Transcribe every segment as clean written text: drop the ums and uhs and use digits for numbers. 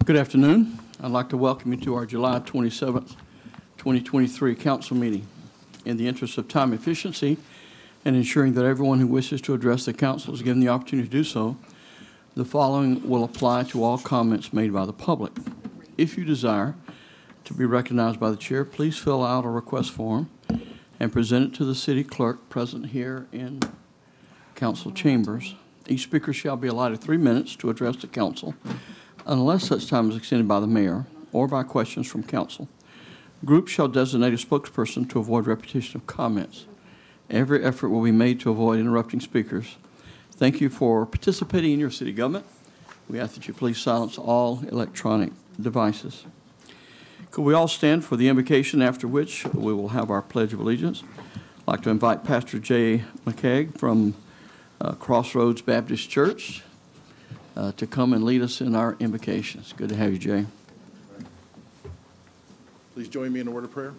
Good afternoon. I'd like to welcome you to our July 27th, 2023 council meeting. In the interest of time efficiency and ensuring that everyone who wishes to address the council is given the opportunity to do so, the following will apply to all comments made by the public. If you desire to be recognized by the chair, please fill out a request form and present it to the city clerk present here in council chambers. Each speaker shall be allotted 3 minutes to address the council, unless such time is extended by the mayor or by questions from council. Groups shall designate a spokesperson to avoid repetition of comments. Every effort will be made to avoid interrupting speakers. Thank you for participating in your city government. We ask that you please silence all electronic devices. Could we all stand for the invocation, after which we will have our Pledge of Allegiance. I'd like to invite Pastor Jay McCaig from Crossroads Baptist Church to come and lead us in our invocations. Good to have you, Jay. Please join me in a word of prayer.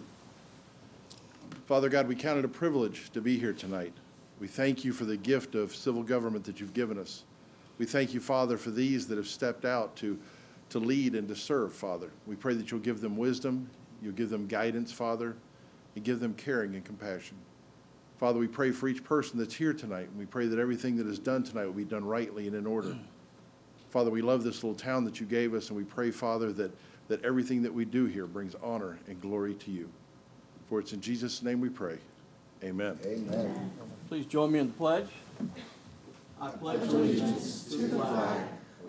Father God, we count it a privilege to be here tonight. We thank you for the gift of civil government that you've given us. We thank you, Father, for these that have stepped out to lead and to serve, Father. We pray that you'll give them wisdom, you'll give them guidance, Father, and give them caring and compassion. Father, we pray for each person that's here tonight, and we pray that everything that is done tonight will be done rightly and in order. Father, we love this little town that you gave us, and we pray, Father, that everything that we do here brings honor and glory to you. For it's in Jesus' name we pray. Amen. Amen. Please join me in the pledge. I pledge allegiance to the flag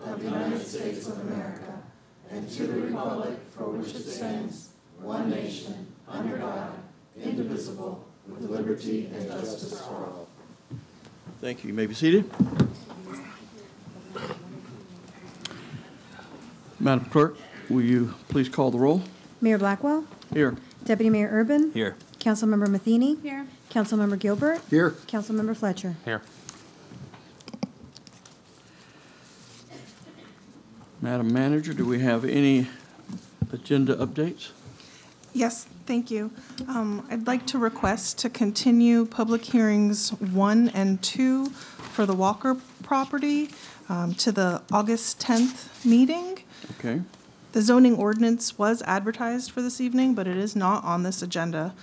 of the United States of America and to the republic for which it stands, one nation, under God, indivisible, with liberty and justice for all. Thank you. You may be seated. Madam Clerk, will you please call the roll? Mayor Blackwell? Here. Deputy Mayor Urban? Here. Councilmember Matheny? Here. Councilmember Gilbert? Here. Councilmember Fletcher? Here. Madam Manager, do we have any agenda updates? Yes, thank you. I'd like to request to continue public hearings 1 and 2 for the Walker property to the August 10th meeting. Okay. The zoning ordinance was advertised for this evening, but it is not on this agenda.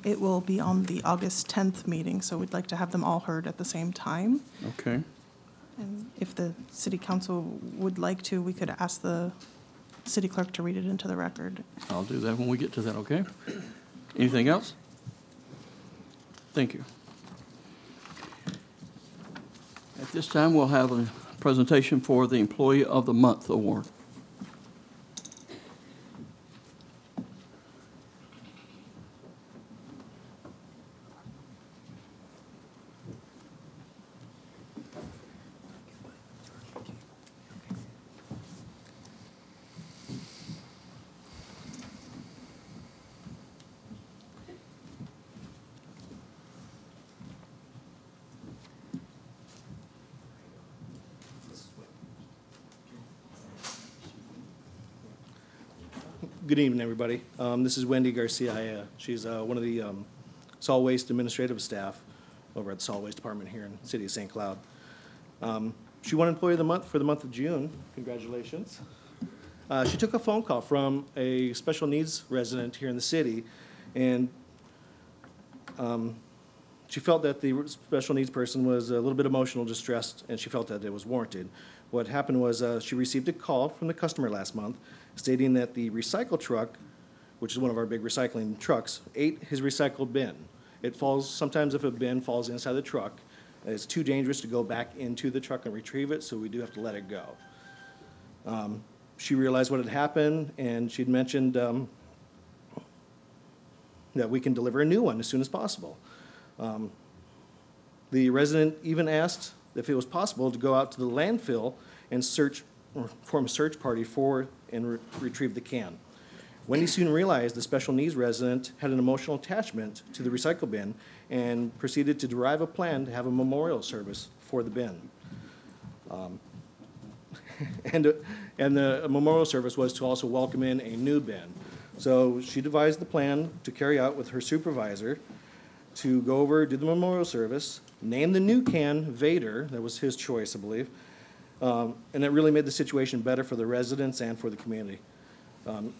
It will be on the August 10th meeting, so we'd like to have them all heard at the same time. Okay. And if the city council would like to, we could ask the city clerk to read it into the record. I'll do that when we get to that, okay? Anything else? Thank you. At this time, we'll have a presentation for the Employee of the Month Award. Good evening, everybody. This is Wendy Garcia. She's one of the solid waste administrative staff over at the solid waste department here in the city of St. Cloud. She won Employee of the Month for the month of June. Congratulations. She took a phone call from a special needs resident here in the city, and she felt that the special needs person was a little bit emotional distressed, and she felt that it was warranted. What happened was she received a call from the customer last month stating that the recycle truck, which is one of our big recycling trucks, ate his recycled bin. It falls, sometimes if a bin falls inside the truck, it's too dangerous to go back into the truck and retrieve it, so we do have to let it go. She realized what had happened, and she'd mentioned that we can deliver a new one as soon as possible. The resident even asked if it was possible to go out to the landfill and search, or form a search party for and retrieve the can. Wendy soon realized the special needs resident had an emotional attachment to the recycle bin and proceeded to derive a plan to have a memorial service for the bin. And the memorial service was to also welcome in a new bin. So she devised the plan to carry out with her supervisor to go over, do the memorial service, name the new can Vader, that was his choice, I believe, And it really made the situation better for the residents and for the community.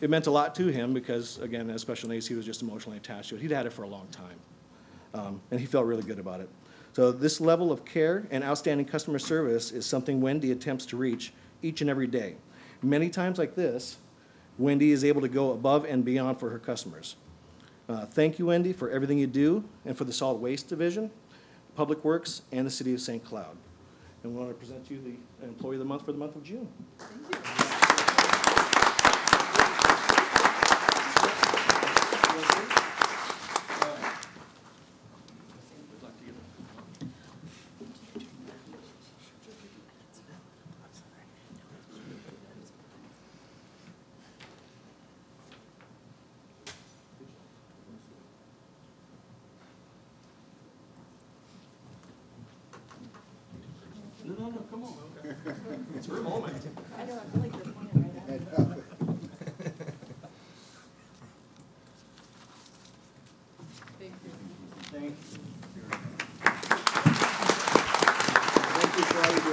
It meant a lot to him because, again, as special needs, he was just emotionally attached to it. He'd had it for a long time, and he felt really good about it. So this level of care and outstanding customer service is something Wendy attempts to reach each and every day. Many times like this, Wendy is able to go above and beyond for her customers. Thank you, Wendy, for everything you do and for the Solid Waste Division, Public Works, and the City of St. Cloud. And we want to present you the Employee of the Month for the month of June. No, come on. It's her moment. Thank you. Thank you for all you do.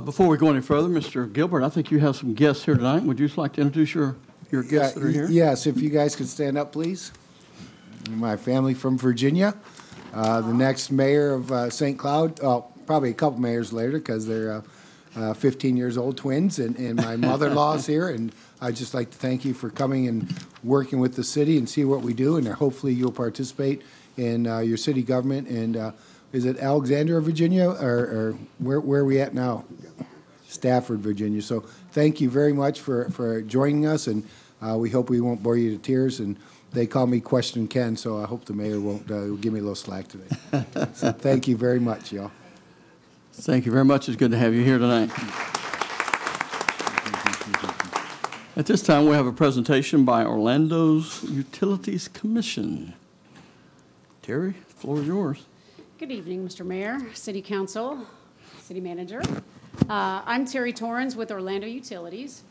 Before we go any further, Mr. Gilbert, I think you have some guests here tonight. Would you just like to introduce your guests that are here? Yes, if you guys could stand up, please. My family from Virginia. The next mayor of St. Cloud, probably a couple mayors later because they're 15 years old twins, and my mother-in-law is here, and I'd just like to thank you for coming and working with the city and see what we do, and hopefully you'll participate in your city government. And is it Alexandria, Virginia, or where are we at now? Stafford, Virginia. So thank you very much for joining us, and we hope we won't bore you to tears. And they call me Question Ken, so I hope the mayor won't give me a little slack today. So thank you very much, y'all. Thank you very much. It's good to have you here tonight. At this time, we have a presentation by Orlando's Utilities Commission. Terry, the floor is yours. Good evening, Mr. Mayor, City Council, City Manager. I'm Terry Torrens with Orlando Utilities.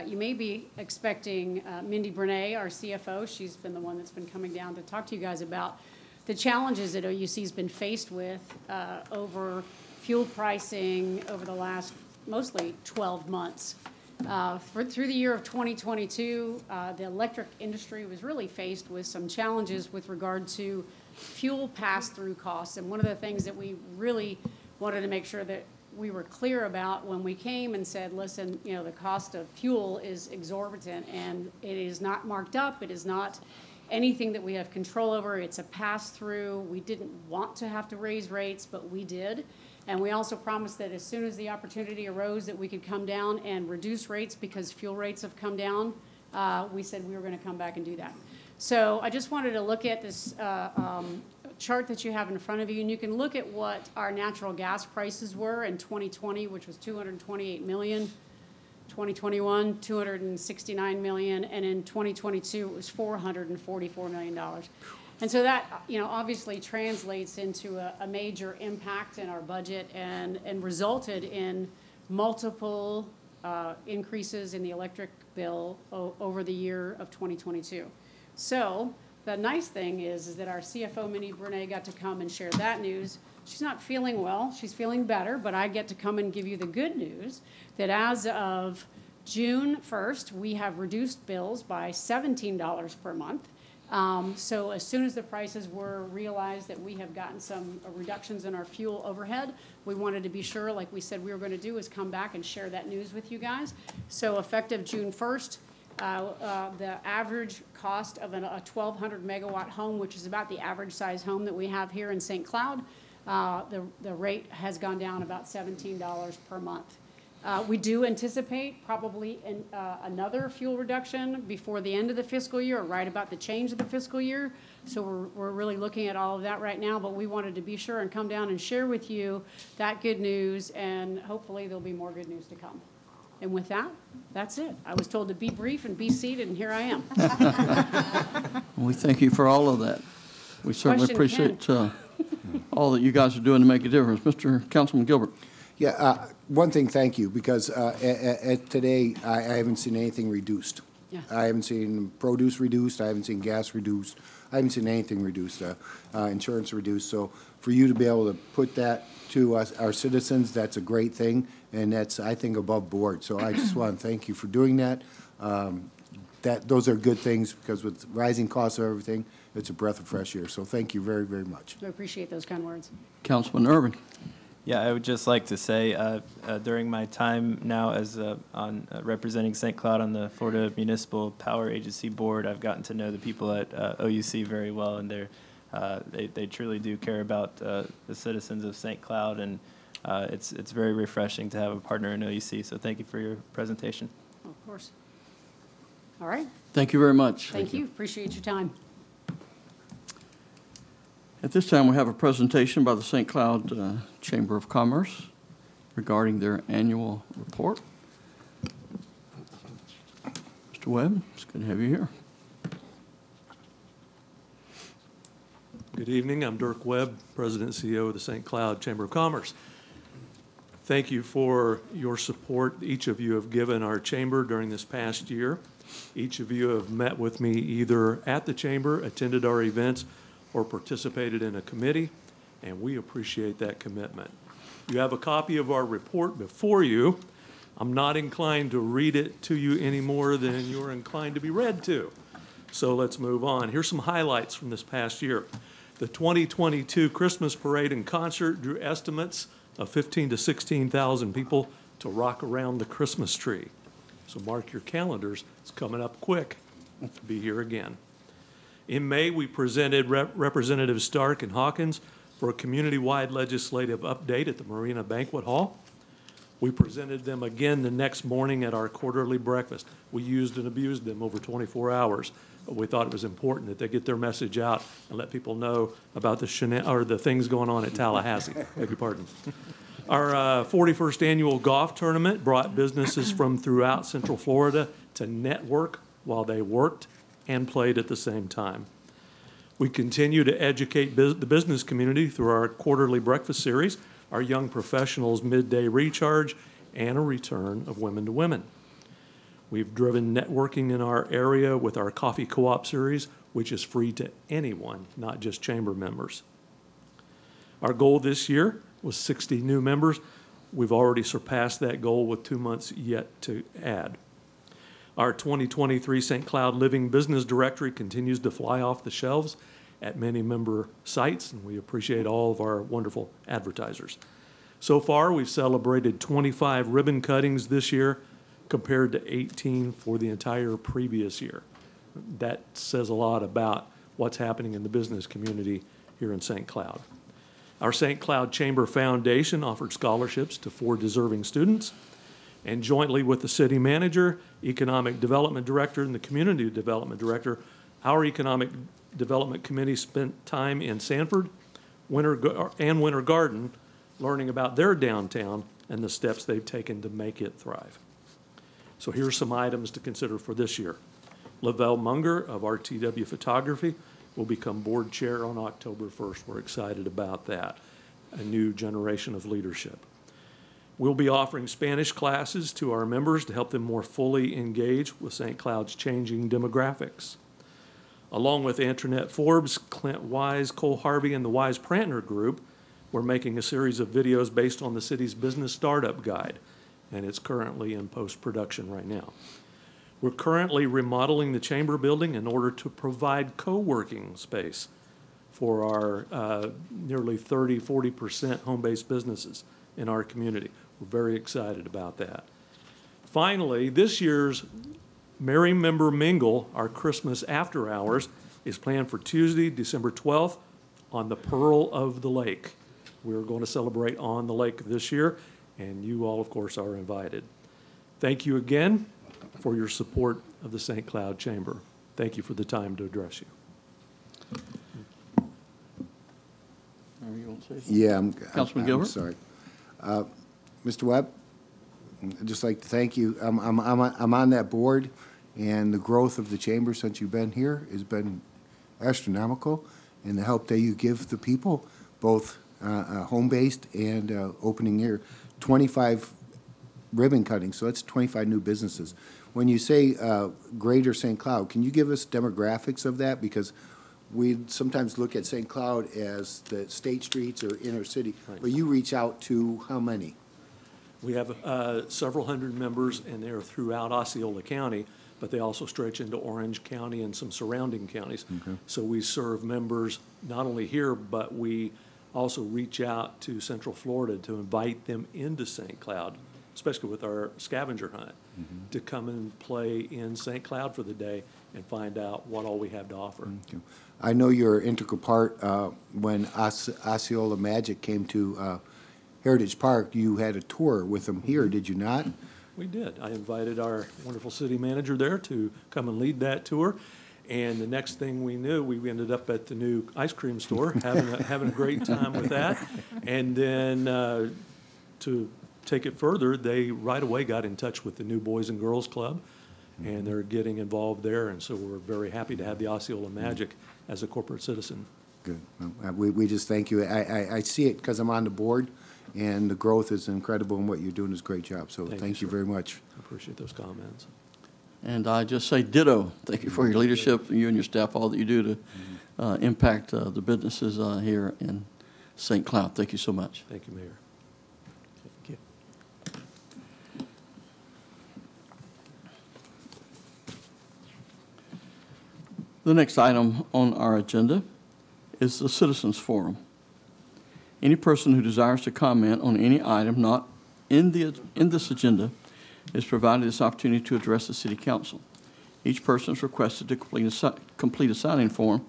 You may be expecting Mindy Brene, our CFO. She's been the one that's been coming down to talk to you guys about the challenges that OUC's been faced with over fuel pricing over the last mostly 12 months. Through the year of 2022, the electric industry was really faced with some challenges with regard to fuel pass-through costs. And one of the things that we really wanted to make sure that we were clear about when we came and said, listen, you know, the cost of fuel is exorbitant and it is not marked up. It is not anything that we have control over. It's a pass-through. We didn't want to have to raise rates, but we did. And we also promised that as soon as the opportunity arose that we could come down and reduce rates because fuel rates have come down, we said we were going to come back and do that. So I just wanted to look at this chart that you have in front of you, and you can look at what our natural gas prices were in 2020, which was $228 million, 2021, $269 million, and in 2022, it was $444 million. And so that, you know, obviously translates into a major impact in our budget and resulted in multiple increases in the electric bill over the year of 2022. So the nice thing is that our CFO, Mindy Brene, got to come and share that news. She's not feeling well. She's feeling better, but I get to come and give you the good news that as of June 1st, we have reduced bills by $17 per month. So as soon as the prices were realized that we have gotten some reductions in our fuel overhead, we wanted to be sure, like we said we were going to do, is come back and share that news with you guys. So effective June 1st, the average cost of a 1,200 megawatt home, which is about the average size home that we have here in St. Cloud, the rate has gone down about $17 per month. We do anticipate probably another fuel reduction before the end of the fiscal year, or right about the change of the fiscal year. So we're really looking at all of that right now, but we wanted to be sure and come down and share with you that good news, and hopefully there'll be more good news to come. And with that, That's it. I was told to be brief and be seated, and here I am. We thank you for all of that. We certainly Question, appreciate all that you guys are doing to make a difference. Mr. Councilman Gilbert. Yeah, one thing, thank you, because today, I haven't seen anything reduced. Yeah. I haven't seen produce reduced, I haven't seen gas reduced, I haven't seen anything reduced, insurance reduced. So for you to be able to put that to us, our citizens, that's a great thing, and that's, I think, above board. So I just want to thank you for doing that. Those are good things, because with rising costs of everything, it's a breath of fresh air. So thank you very, very much. I appreciate those kind words. Councilman Urban. Yeah, I would just like to say, during my time now as representing St. Cloud on the Florida Municipal Power Agency Board, I've gotten to know the people at OUC very well, and they truly do care about the citizens of St. Cloud, and it's very refreshing to have a partner in OUC. So thank you for your presentation. Of course. All right. Thank you very much. Thank you. Appreciate your time. At this time, we have a presentation by the St. Cloud Chamber of Commerce regarding their annual report. Mr. Webb, it's good to have you here. Good evening. I'm Dirk Webb, President and CEO of the St. Cloud Chamber of Commerce. Thank you for your support each of you have given our chamber during this past year. Each of you have met with me either at the chamber, attended our events, or participated in a committee, and we appreciate that commitment. You have a copy of our report before you. I'm not inclined to read it to you any more than you're inclined to be read to. So let's move on. Here's some highlights from this past year. The 2022 Christmas Parade and Concert drew estimates of 15,000 to 16,000 people to rock around the Christmas tree. So mark your calendars, it's coming up quick to be here again. In May, we presented Representatives Stark and Hawkins for a community-wide legislative update at the Marina Banquet Hall. We presented them again the next morning at our quarterly breakfast. We used and abused them over 24 hours, but we thought it was important that they get their message out and let people know about the things going on at Tallahassee. Beg your pardon. Our 41st annual golf tournament brought businesses from throughout Central Florida to network while they worked and played at the same time. We continue to educate the business community through our quarterly breakfast series, our Young Professionals Midday Recharge, and a return of Women to Women. We've driven networking in our area with our Coffee Co-op series, which is free to anyone, not just chamber members. Our goal this year was 60 new members. We've already surpassed that goal with 2 months yet to add. Our 2023 St. Cloud Living Business Directory continues to fly off the shelves at many member sites, and we appreciate all of our wonderful advertisers. So far, we've celebrated 25 ribbon cuttings this year compared to 18 for the entire previous year. That says a lot about what's happening in the business community here in St. Cloud. Our St. Cloud Chamber Foundation offered scholarships to 4 deserving students, and jointly with the city manager, economic development director, and the community development director, our economic development committee spent time in Sanford and Winter Garden learning about their downtown and the steps they've taken to make it thrive. So here's some items to consider for this year. Lavelle Munger of RTW Photography will become board chair on October 1st. We're excited about that, a new generation of leadership. We'll be offering Spanish classes to our members to help them more fully engage with St. Cloud's changing demographics. Along with Antoinette Forbes, Clint Wise, Cole Harvey, and the Wise Prantner Group, we're making a series of videos based on the city's business startup guide, and it's currently in post-production right now. We're currently remodeling the chamber building in order to provide co-working space for our nearly 40% home-based businesses in our community. We're very excited about that. Finally, this year's Merry Member Mingle, our Christmas after hours, is planned for Tuesday, December 12th on the Pearl of the Lake. We're going to celebrate on the lake this year, and you all, of course, are invited. Thank you again for your support of the St. Cloud Chamber. Thank you for the time to address you. You want to say something? Yeah, Councilman I'm Gilbert? sorry. Mr. Webb, I'd just like to thank you. I'm on that board, and the growth of the chamber since you've been here has been astronomical, and the help that you give the people, both home-based and opening here. 25 ribbon cutting, so that's 25 new businesses. When you say Greater St. Cloud, can you give us demographics of that? Because we sometimes look at St. Cloud as the state streets or inner city, Right. but you reach out to how many? We have several hundred members, and they're throughout Osceola County, but they also stretch into Orange County and some surrounding counties. So we serve members not only here, but we also reach out to Central Florida to invite them into St. Cloud, especially with our scavenger hunt, to come and play in St. Cloud for the day and find out what all we have to offer. I know you're an integral part when Osceola Magic came to Heritage Park. You had a tour with them here, did you not? We did. I invited our wonderful city manager there to come and lead that tour. And the next thing we knew, we ended up at the new ice cream store, having a great time with that. And then to take it further, they right away got in touch with the new Boys and Girls Club, and they're getting involved there. And so we're very happy to have the Osceola Magic as a corporate citizen. Good. We just thank you. I see it because I'm on the board, and the growth is incredible, and what you're doing is a great job. So thank you sir. very much. I appreciate those comments. And I just say ditto. Thank you for your leadership, you and your staff, all that you do to impact the businesses here in St. Cloud. Thank you so much. Thank you, Mayor. Thank you. The next item on our agenda is the Citizens Forum. Any person who desires to comment on any item not in this agenda is provided this opportunity to address the City Council. Each person is requested to complete a sign-in form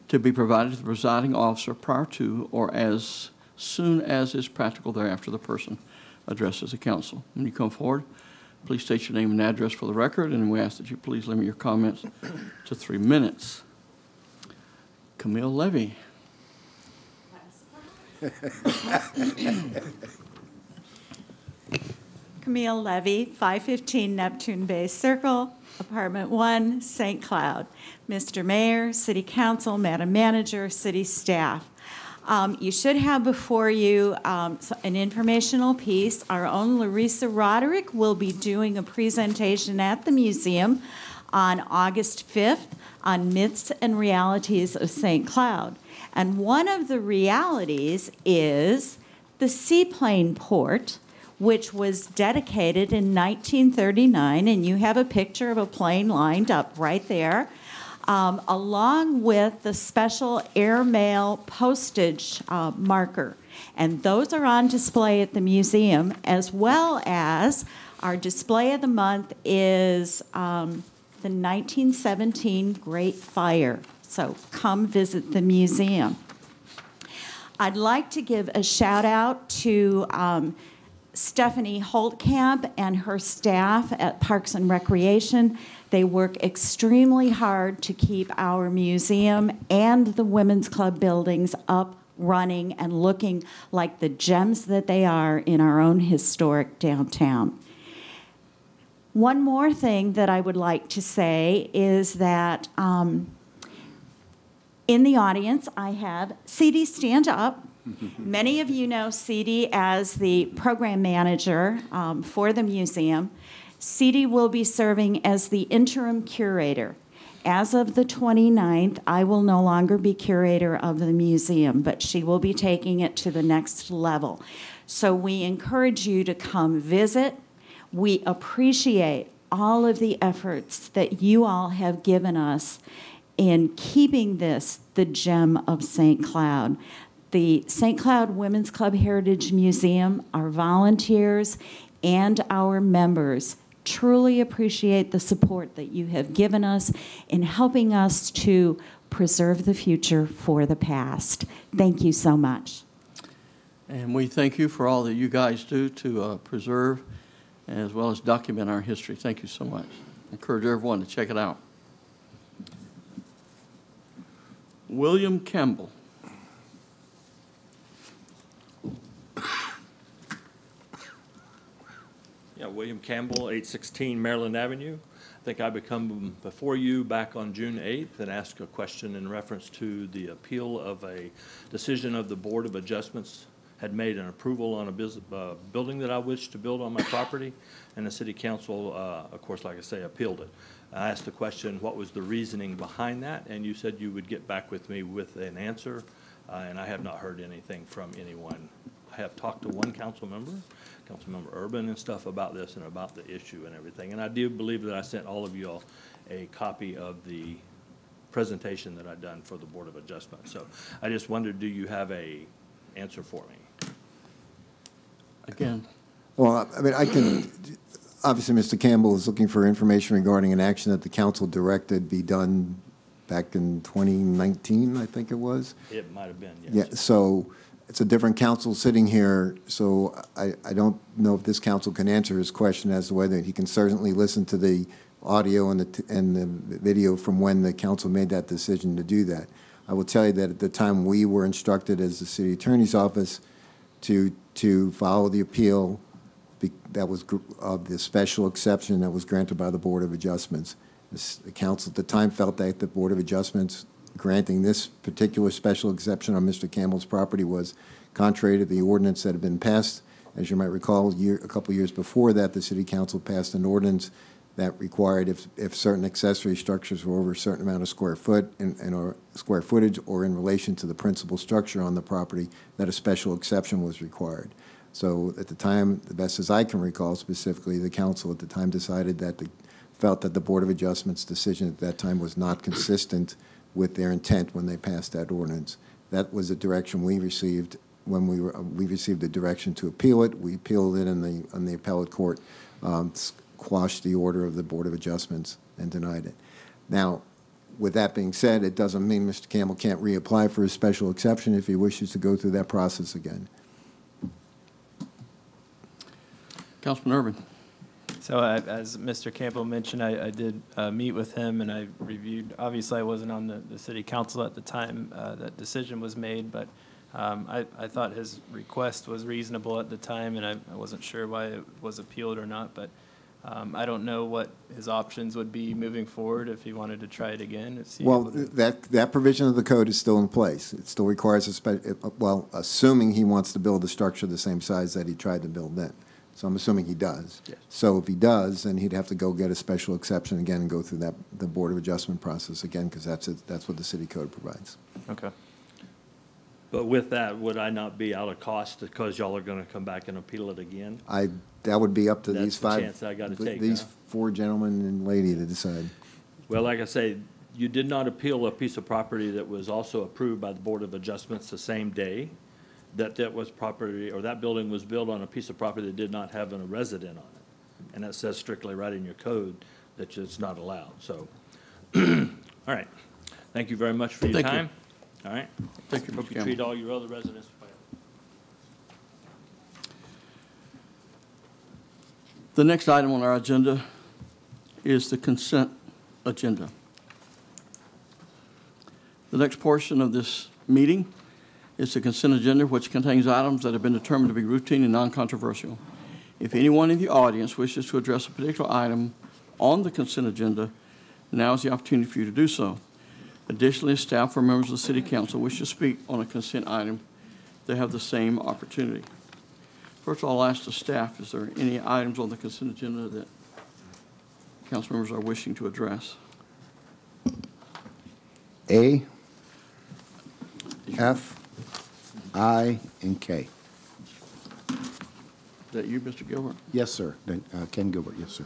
to be provided to the presiding officer prior to or as soon as is practical thereafter the person addresses the council. When you come forward, please state your name and address for the record, and we ask that you please limit your comments to 3 minutes. Camille Levy. Camille Levy, 515 Neptune Bay Circle, Apartment 1, St. Cloud. Mr. Mayor, City Council, Madam Manager, City Staff. You should have before you an informational piece. Our own Larissa Roderick will be doing a presentation at the museum on August 5th on myths and realities of St. Cloud. And one of the realities is the seaplane port, which was dedicated in 1939, and you have a picture of a plane lined up right there, along with the special airmail postage marker. And those are on display at the museum, as well as our display of the month is the 1917 Great Fire. So come visit the museum. I'd like to give a shout out to Stephanie Holtkamp and her staff at Parks and Recreation. They work extremely hard to keep our museum and the Women's Club buildings up, running, and looking like the gems that they are in our own historic downtown. One more thing that I would like to say is that in the audience I have C.D. Stand Up. Many of you know C.D. as the program manager for the museum. C.D. will be serving as the interim curator. As of the 29th, I will no longer be curator of the museum, but she will be taking it to the next level. So we encourage you to come visit. We appreciate all of the efforts that you all have given us in keeping this the gem of St. Cloud. The St. Cloud Women's Club Heritage Museum, our volunteers, and our members truly appreciate the support that you have given us in helping us to preserve the future for the past. Thank you so much. And we thank you for all that you guys do to preserve as well as document our history. Thank you so much. I encourage everyone to check it out. William Campbell. Yeah, William Campbell, 816 Maryland Avenue. I think I come before you back on June 8th and asked a question in reference to the appeal of a decision of the Board of Adjustments had made an approval on a building that I wished to build on my property, and the City Council, of course, like I say, appealed it. I asked the question, what was the reasoning behind that, and you said you would get back with me with an answer, and I have not heard anything from anyone. I have talked to one council member, Councilmember Urban, and stuff about this and about the issue and everything. And I do believe that I sent all of you all a copy of the presentation that I've done for the Board of Adjustment. So I just wondered, do you have a answer for me? Again, Well, I mean, I can, obviously, Mr. Campbell is looking for information regarding an action that the council directed be done back in 2019, I think it was. It might have been, yes. Yeah, so it's a different council sitting here, so I don't know if this council can answer his question as to whether he can certainly listen to the audio and the video from when the council made that decision to do that. I will tell you that at the time we were instructed as the city attorney's office to follow the appeal that was of the special exception that was granted by the Board of Adjustments. The council at the time felt that the Board of Adjustments granting this particular special exception on Mr. Campbell's property was contrary to the ordinance that had been passed. As you might recall, a couple years before that, the City Council passed an ordinance that required if certain accessory structures were over a certain amount of square foot or square footage or in relation to the principal structure on the property, that a special exception was required. So at the time, the best as I can recall specifically, the council at the time decided that felt that the Board of Adjustments decision at that time was not consistent with their intent when they passed that ordinance. That was the direction we received when we received the direction to appeal it. We appealed it in the appellate court, quashed the order of the Board of Adjustments and denied it. Now, with that being said, it doesn't mean Mr. Campbell can't reapply for a special exception if he wishes to go through that process again. Councilman Urban. So as Mr. Campbell mentioned, I did meet with him and I reviewed, obviously I wasn't on the city council at the time that decision was made, but I thought his request was reasonable at the time and I wasn't sure why it was appealed or not, but I don't know what his options would be moving forward if he wanted to try it again. Well, that provision of the code is still in place. It still requires well, assuming he wants to build a structure the same size that he tried to build then. So I'm assuming he does. Yes. So if he does, then he'd have to go get a special exception again and go through the Board of Adjustment process again, because that's what the city code provides. Okay. But with that, would I not be out of cost because y'all are going to come back and appeal it again? That would be up to That's these the five, chance I gotta take, these huh? 4 gentlemen and lady to decide. Well, like I say, you did not appeal a piece of property that was also approved by the Board of Adjustments the same day. That was property, or that building was built on a piece of property that did not have a resident on it. And that says strictly right in your code that it's not allowed, so. All right. Thank you very much for your Thank you. time. All right. Thank you, Hope Mr. you Campbell. treat all your other residents well. The next item on our agenda is the consent agenda. The next portion of this meeting is the consent agenda, which contains items that have been determined to be routine and non-controversial. If anyone in the audience wishes to address a particular item on the consent agenda, now is the opportunity for you to do so. Additionally, staff or members of the City Council wish to speak on a consent item, they have the same opportunity. First of all, I'll ask the staff, is there any items on the consent agenda that council members are wishing to address? A, F, I, and K. Is that you, Mr. Gilbert? Yes, sir. Then, Ken Gilbert, yes, sir.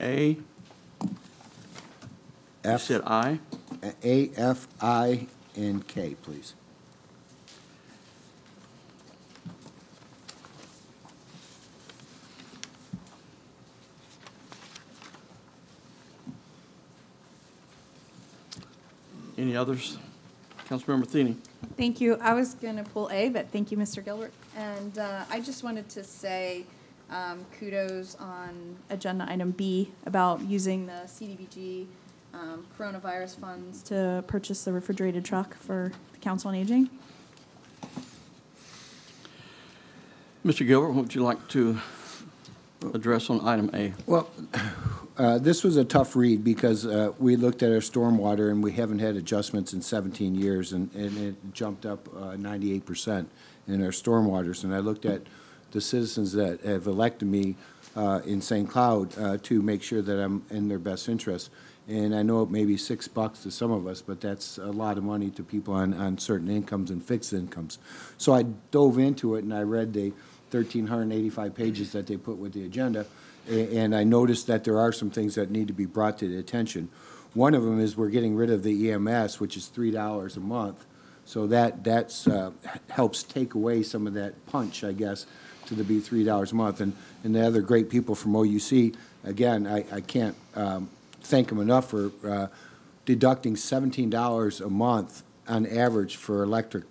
A, you F, said I? A, F, I, and K, please. Any others? Councilmember Thiene. Thank you. I was going to pull A, but thank you, Mr. Gilbert. And I just wanted to say kudos on agenda item B about using the CDBG coronavirus funds to purchase the refrigerated truck for the Council on Aging. Mr. Gilbert, what would you like to address on item A? Well, this was a tough read because we looked at our stormwater and we haven't had adjustments in 17 years, and it jumped up 98% in our stormwaters. And I looked at the citizens that have elected me in St. Cloud to make sure that I'm in their best interest. And I know it may be $6 to some of us, but that's a lot of money to people on certain incomes and fixed incomes. So I dove into it and I read the 1,385 pages that they put with the agenda, and I noticed that there are some things that need to be brought to the attention. One of them is we're getting rid of the EMS, which is $3 a month. So that's helps take away some of that punch, I guess, to the be $3 a month. And the other great people from OUC, again, I can't thank them enough for deducting $17 a month on average for electric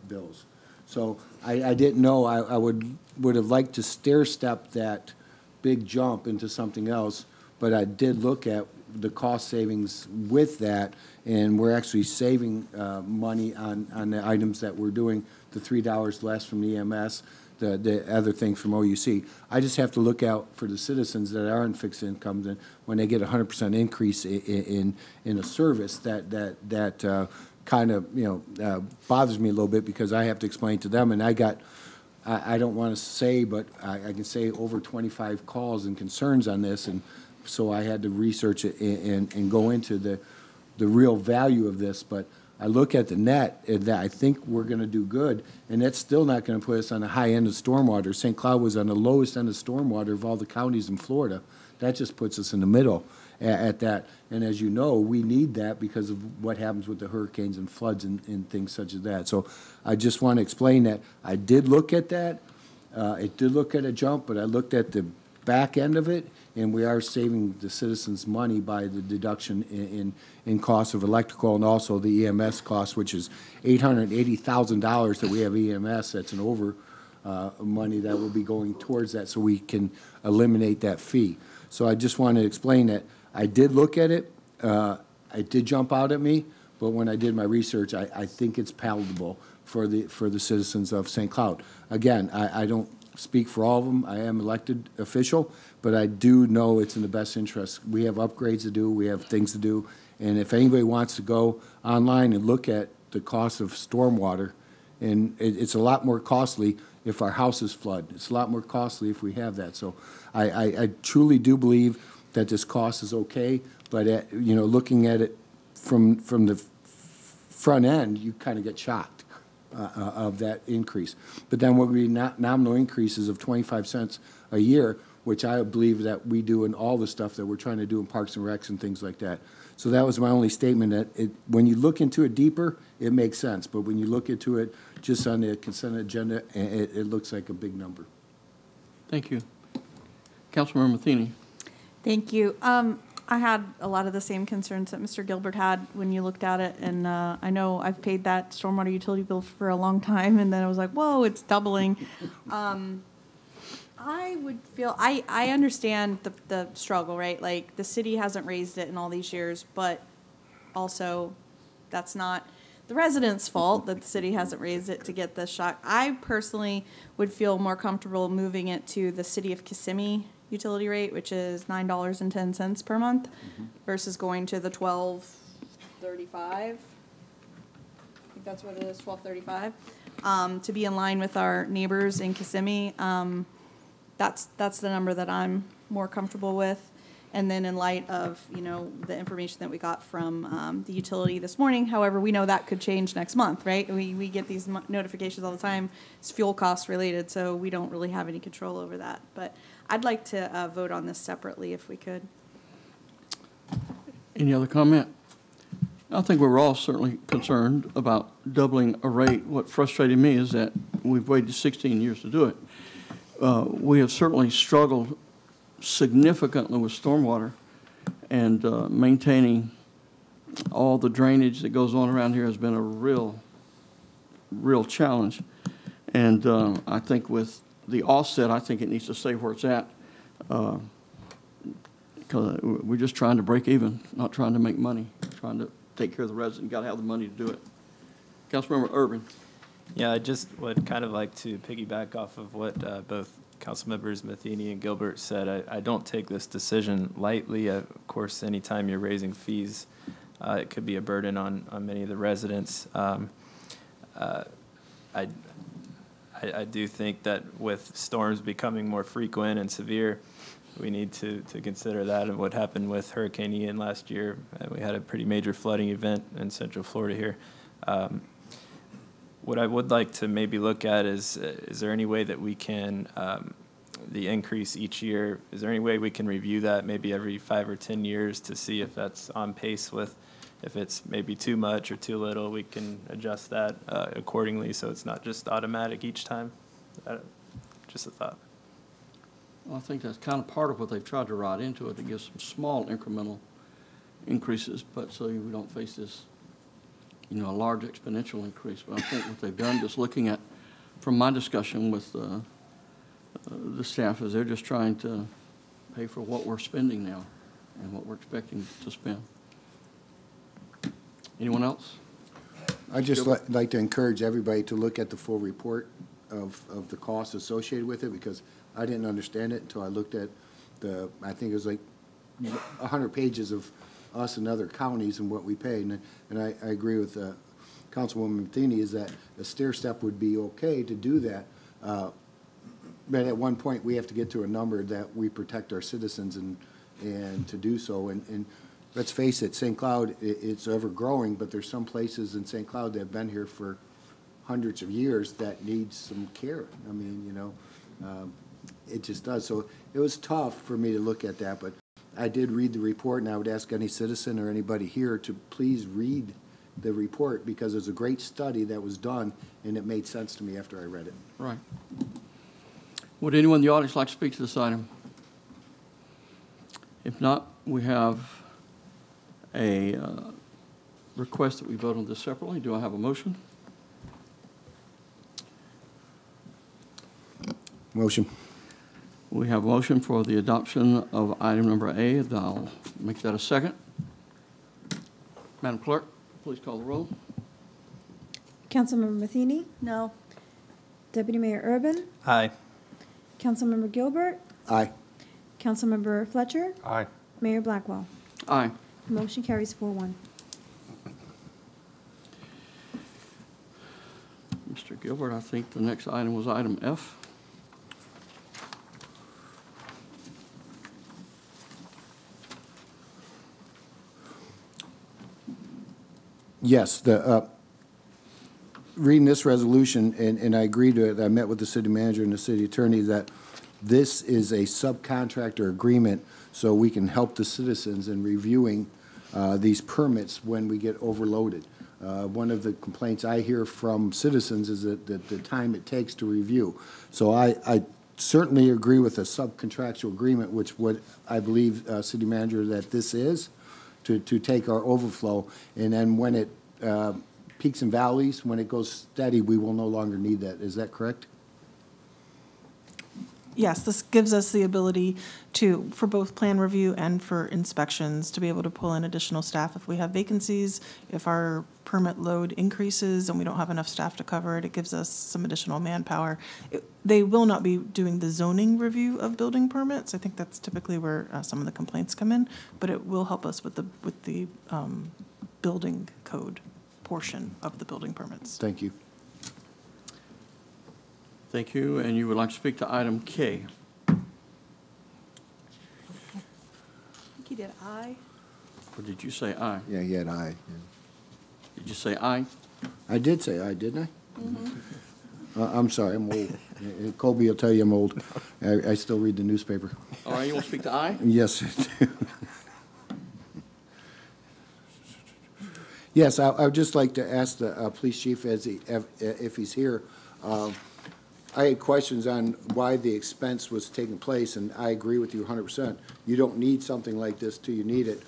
bills. So I didn't know, I would have liked to stair-step that big jump into something else, but I did look at the cost savings with that, and we're actually saving money on the items that we're doing, the $3 less from EMS, the other things from OUC. I just have to look out for the citizens that are in fixed incomes, and when they get a 100% increase in a service, that kind of, bothers me a little bit because I have to explain to them, and I don't want to say, but I can say over 25 calls and concerns on this, and so I had to research it and go into the real value of this. But I look at the net, and that I think we're going to do good, and that's still not going to put us on the high end of stormwater. St. Cloud was on the lowest end of stormwater of all the counties in Florida. That just puts us in the middle at that. And as you know, we need that because of what happens with the hurricanes and floods and things such as that. So I just want to explain that I did look at that. It did look at a jump, but I looked at the back end of it, and we are saving the citizens money by the deduction in cost of electrical and also the EMS cost, which is $880,000 that we have EMS. That's an over money that will be going towards that, so we can eliminate that fee. So I just want to explain that I did look at it. It did jump out at me, but when I did my research, I think it's palatable for the citizens of St. Cloud. Again, I don't speak for all of them. I am elected official, but I do know it's in the best interest. We have upgrades to do. We have things to do. And if anybody wants to go online and look at the cost of stormwater, and it's a lot more costly if our houses flood. It's a lot more costly if we have that. So I truly do believe that this cost is okay, but looking at it from the front end, you kind of get shocked of that increase. But then what would be nominal increases of 25 cents a year, which I believe that we do in all the stuff that we're trying to do in Parks and Recs and things like that. So that was my only statement, that when you look into it deeper, it makes sense. But when you look into it just on the consent agenda, it looks like a big number. Thank you. Councilmember Matheny. Thank you. I had a lot of the same concerns that Mr. Gilbert had when you looked at it, and I know I've paid that stormwater utility bill for a long time, and then I was like, whoa, it's doubling. I would feel, I understand the struggle, right? Like, the city hasn't raised it in all these years, but also that's not the residents' fault that the city hasn't raised it to get this shock. I personally would feel more comfortable moving it to the city of Kissimmee utility rate, which is $9.10 per month, versus going to the $12.35. I think that's what it is, $12.35, to be in line with our neighbors in Kissimmee. That's the number that I'm more comfortable with. And then in light of, the information that we got from the utility this morning, however, we know that could change next month, right? We get these notifications all the time. It's fuel cost related, so we don't really have any control over that. But I'd like to vote on this separately if we could. Any other comment? I think we were all certainly concerned about doubling a rate. What frustrated me is that we've waited 16 years to do it. We have certainly struggled significantly with stormwater, and maintaining all the drainage that goes on around here has been a real challenge. And I think with the offset, I think it needs to stay where it's at, because we're just trying to break even, not trying to make money, trying to take care of the resident. Got to have the money to do it. Councilmember Urban. Yeah, I just would kind of like to piggyback off of what both Councilmembers Matheny and Gilbert said. I don't take this decision lightly. Of course, anytime you're raising fees, it could be a burden on many of the residents. I do think that with storms becoming more frequent and severe, we need to consider that and what happened with Hurricane Ian last year. We had a pretty major flooding event in Central Florida here. What I would like to maybe look at is there any way that we can, the increase each year, is there any way we can review that maybe every 5 or 10 years to see if that's on pace with, if it's maybe too much or too little, we can adjust that accordingly so it's not just automatic each time? Just a thought. Well, I think that's kind of part of what they've tried to write into it, to give some small incremental increases, but so we don't face this, you know, a large exponential increase. But I think what they've done, just looking at, from my discussion with the staff, is they're just trying to pay for what we're spending now and what we're expecting to spend. Anyone else? I'd just like to encourage everybody to look at the full report of the costs associated with it, because I didn't understand it until I looked at I think it was like 100 pages of us and other counties and what we pay. And I agree with Councilwoman Matheny, is that a stair step would be okay to do that. But at one point, we have to get to a number that we protect our citizens and to do so. And let's face it, St. Cloud, it's ever growing, but there's some places in St. Cloud that have been here for hundreds of years that need some care. I mean, you know, it just does. So it was tough for me to look at that, but I did read the report, and I would ask any citizen or anybody here to please read the report, because it's a great study that was done, and it made sense to me after I read it. Right. Would anyone in the audience like to speak to this item? If not, we have a request that we vote on this separately. Do I have a motion? Motion. We have a motion for the adoption of item number A. I'll make that a second. Madam Clerk, please call the roll. Councilmember Matheny? No. Deputy Mayor Urban? Aye. Councilmember Gilbert? Aye. Councilmember Fletcher? Aye. Mayor Blackwell? Aye. Motion carries 4-1. Mr. Gilbert, I think the next item was item F. Yes, reading this resolution, and I agree to it, I met with the city manager and the city attorney, that this is a subcontractor agreement, so we can help the citizens in reviewing these permits when we get overloaded. One of the complaints I hear from citizens is that the time it takes to review. So I certainly agree with a subcontractual agreement, which what I believe, city manager, that this is, to take our overflow, and then when it peaks and valleys, when it goes steady, we will no longer need that. Is that correct? Yes, this gives us the ability to, for both plan review and for inspections, to be able to pull in additional staff if we have vacancies, if our permit load increases and we don't have enough staff to cover it, it gives us some additional manpower. They will not be doing the zoning review of building permits. I think that's typically where some of the complaints come in, but it will help us with the building code portion of the building permits. Thank you. Thank you. And you would like to speak to item K. I think he did aye. Or did you say aye? Yeah, he had aye. Did you say aye? I did say aye, didn't I? I'm sorry, I'm old. Colby will tell you I'm old. I still read the newspaper. All right, you want to speak to aye? Yes, I do. Yes, I would just like to ask the police chief, if he's here. I had questions on why the expense was taking place, and I agree with you 100%. You don't need something like this till you need it.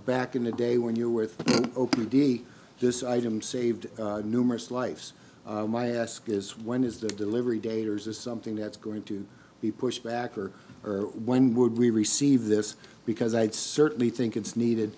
Back in the day when you were with OPD, this item saved numerous lives. My ask is, when is the delivery date, or is this something that's going to be pushed back, or when would we receive this? Because I certainly think it's needed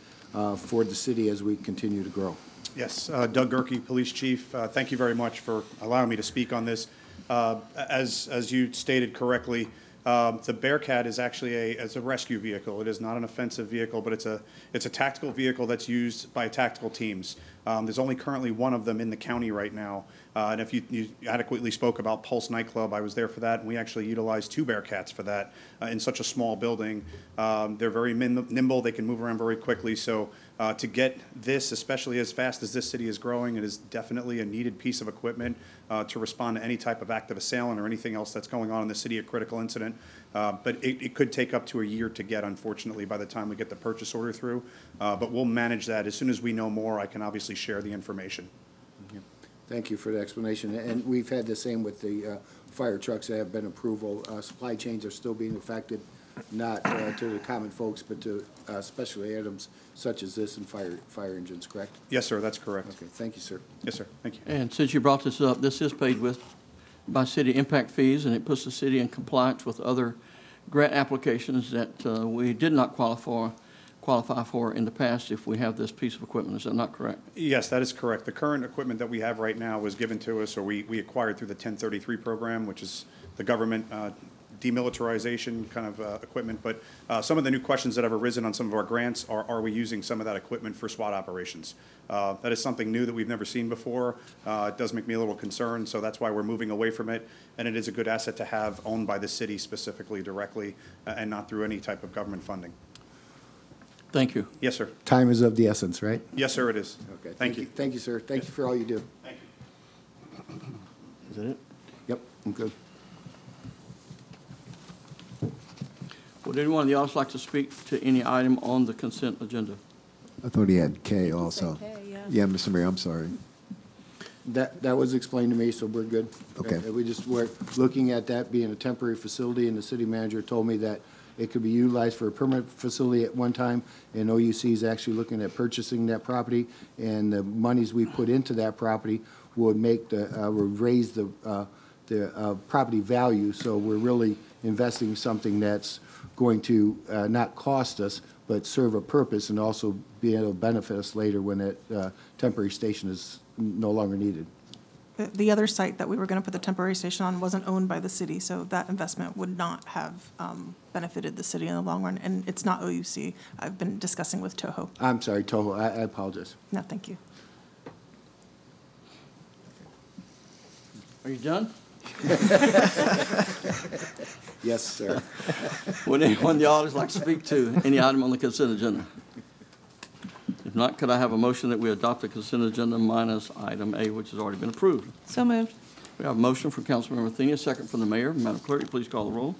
for the city as we continue to grow. Yes, Doug Gerke, Police Chief. Thank you very much for allowing me to speak on this. As you stated correctly, the Bearcat is actually a rescue vehicle. It is not an offensive vehicle, but it's a tactical vehicle that's used by tactical teams. There's only currently one of them in the county right now. And if you adequately spoke about Pulse Nightclub, I was there for that, and we actually utilized 2 Bearcats for that in such a small building. They're very nimble. They can move around very quickly. So to get this, especially as fast as this city is growing, it is definitely a needed piece of equipment to respond to any type of active assailant or anything else that's going on in the city, a critical incident. But it could take up to a year to get, unfortunately, by the time we get the purchase order through. But we'll manage that. As soon as we know more, I can obviously share the information. Thank you for the explanation. And we've had the same with the fire trucks that have been approval. Supply chains are still being affected, not to the common folks, but to special items such as this and fire engines, correct? Yes, sir, that's correct. Okay, thank you, sir. Yes, sir, thank you. And since you brought this up, this is paid by city impact fees, and it puts the city in compliance with other grant applications that we did not qualify for in the past if we have this piece of equipment. Is that not correct? Yes, that is correct. The current equipment that we have right now was given to us, or we acquired through the 1033 program, which is the government demilitarization kind of equipment. But some of the new questions that have arisen on some of our grants are we using some of that equipment for SWAT operations? That is something new that we've never seen before. It does make me a little concerned, so that's why we're moving away from it. And it is a good asset to have owned by the city specifically directly and not through any type of government funding. Thank you. Yes, sir. Time is of the essence, right? Yes, sir, it is. Okay. Thank you. Thank you, sir. Thank you for all you do. Thank you. Is that it? Yep, I'm good. Would anyone in the audience like to speak to any item on the consent agenda? I thought he had K also. Yeah, Mr. Mayor, I'm sorry. That was explained to me, so we're good. Okay. We just were looking at that being a temporary facility, and the city manager told me that it could be utilized for a permanent facility at one time, and OUC is actually looking at purchasing that property, and the monies we put into that property would would raise the property value. So we're really investing something that's going to not cost us, but serve a purpose and also be able to benefit us later when that temporary station is no longer needed. The other site that we were going to put the temporary station on wasn't owned by the city, so that investment would not have benefited the city in the long run, and it's not OUC. I've been discussing with Toho. I'm sorry, Toho, I apologize. No, thank you. Are you done? Yes, sir. Would anyone in the audience like to speak to any item on the consent agenda? If not, could I have a motion that we adopt the consent agenda minus item A, which has already been approved? So moved. We have a motion from Councilmember Athenia, second from the mayor. Madam Clerk, please call the roll.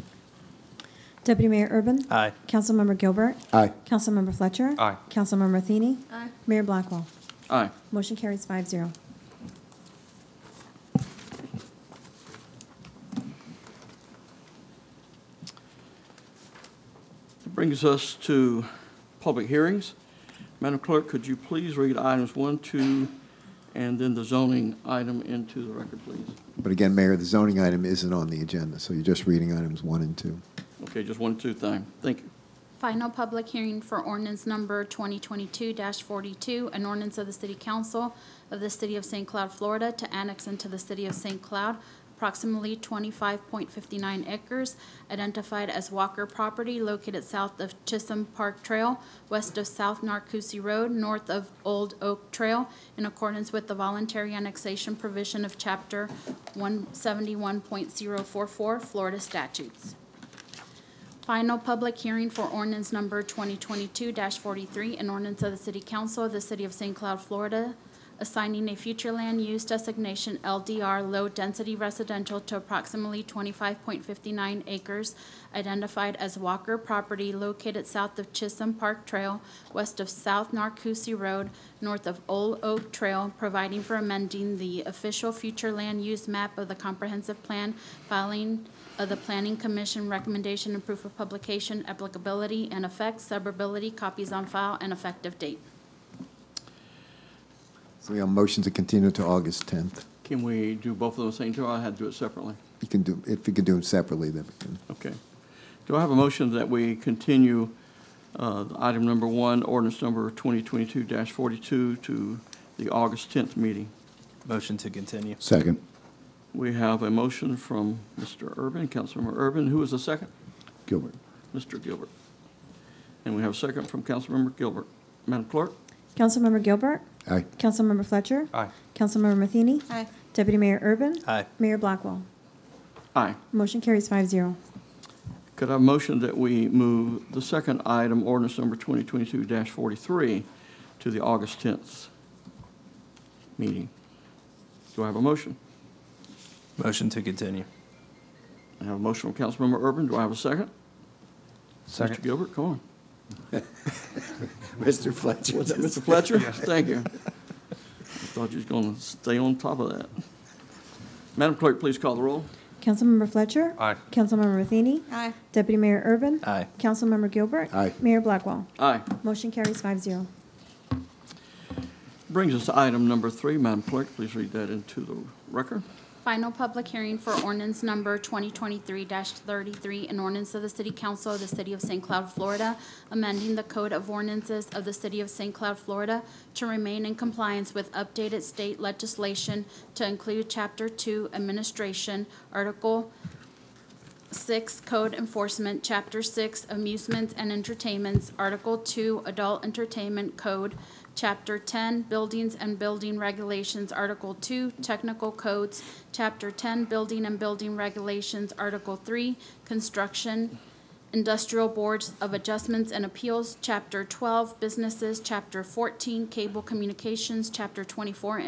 Deputy Mayor Urban. Aye. Councilmember Gilbert. Aye. Councilmember Fletcher. Aye. Councilmember Atheny. Aye. Mayor Blackwell. Aye. Motion carries 5-0. That brings us to public hearings. Madam Clerk, could you please read items 1, 2, and then the zoning item into the record, please? But again, Mayor, the zoning item isn't on the agenda, so you're just reading items 1 and 2. Okay, just 1, 2, thank you. Final public hearing for ordinance number 2022-42, an ordinance of the City Council of the City of St. Cloud, Florida, to annex into the City of St. Cloud approximately 25.59 acres, identified as Walker property located south of Chisholm Park Trail, west of South Narcousie Road, north of Old Oak Trail, in accordance with the voluntary annexation provision of Chapter 171.044 Florida statutes. Final public hearing for ordinance number 2022-43, an ordinance of the City Council of the City of St. Cloud, Florida, assigning a future land use designation LDR low density residential to approximately 25.59 acres, identified as Walker property located south of Chisholm Park Trail, west of South Narcousie Road, north of Old Oak Trail, providing for amending the official future land use map of the comprehensive plan, filing of the Planning Commission recommendation and proof of publication, applicability and effects, suburbility, copies on file, and effective date. So we have a motion to continue to August 10th. Can we do both of those things, or I had to do it separately? You can do, if you could do them separately, then we can. Okay. Do I have a motion that we continue item number 1, ordinance number 2022-42, to the August 10th meeting. Motion to continue. Second. We have a motion from Mr. Urban, Councilmember Urban. Who is the second? Gilbert. Mr. Gilbert. And we have a second from Councilmember Gilbert. Madam Clerk? Councilmember Gilbert? Aye. Councilmember Fletcher? Aye. Councilmember Matheny? Aye. Deputy Mayor Urban? Aye. Mayor Blackwell? Aye. Motion carries 5-0. Could I have a motion that we move the second item, ordinance number 2022-43, to the August 10th meeting? Do I have a motion? Motion to continue. I have a motion from Councilmember Urban. Do I have a second? Second. Mr. Gilbert, come on. Mr. Fletcher. Was that Mr. Fletcher? Thank you. I thought you was going to stay on top of that. Madam Clerk, please call the roll. Councilmember Fletcher? Aye. Councilmember Matheny? Aye. Deputy Mayor Urban? Aye. Councilmember Gilbert? Aye. Mayor Blackwell? Aye. Motion carries 5-0. Brings us to item number 3. Madam Clerk, please read that into the record. Final public hearing for ordinance number 2023-33, an ordinance of the City Council of the City of St. Cloud, Florida, amending the Code of Ordinances of the City of St. Cloud, Florida, to remain in compliance with updated state legislation to include Chapter 2 Administration, Article 6 Code Enforcement, Chapter 6 Amusements and Entertainments, Article 2 Adult Entertainment Code, Chapter 10 Buildings and Building Regulations, Article 2 Technical Codes, Chapter 10 Building and Building Regulations, Article 3 Construction, Industrial Boards of Adjustments and Appeals, Chapter 12 Businesses, Chapter 14 Cable Communications, Chapter 24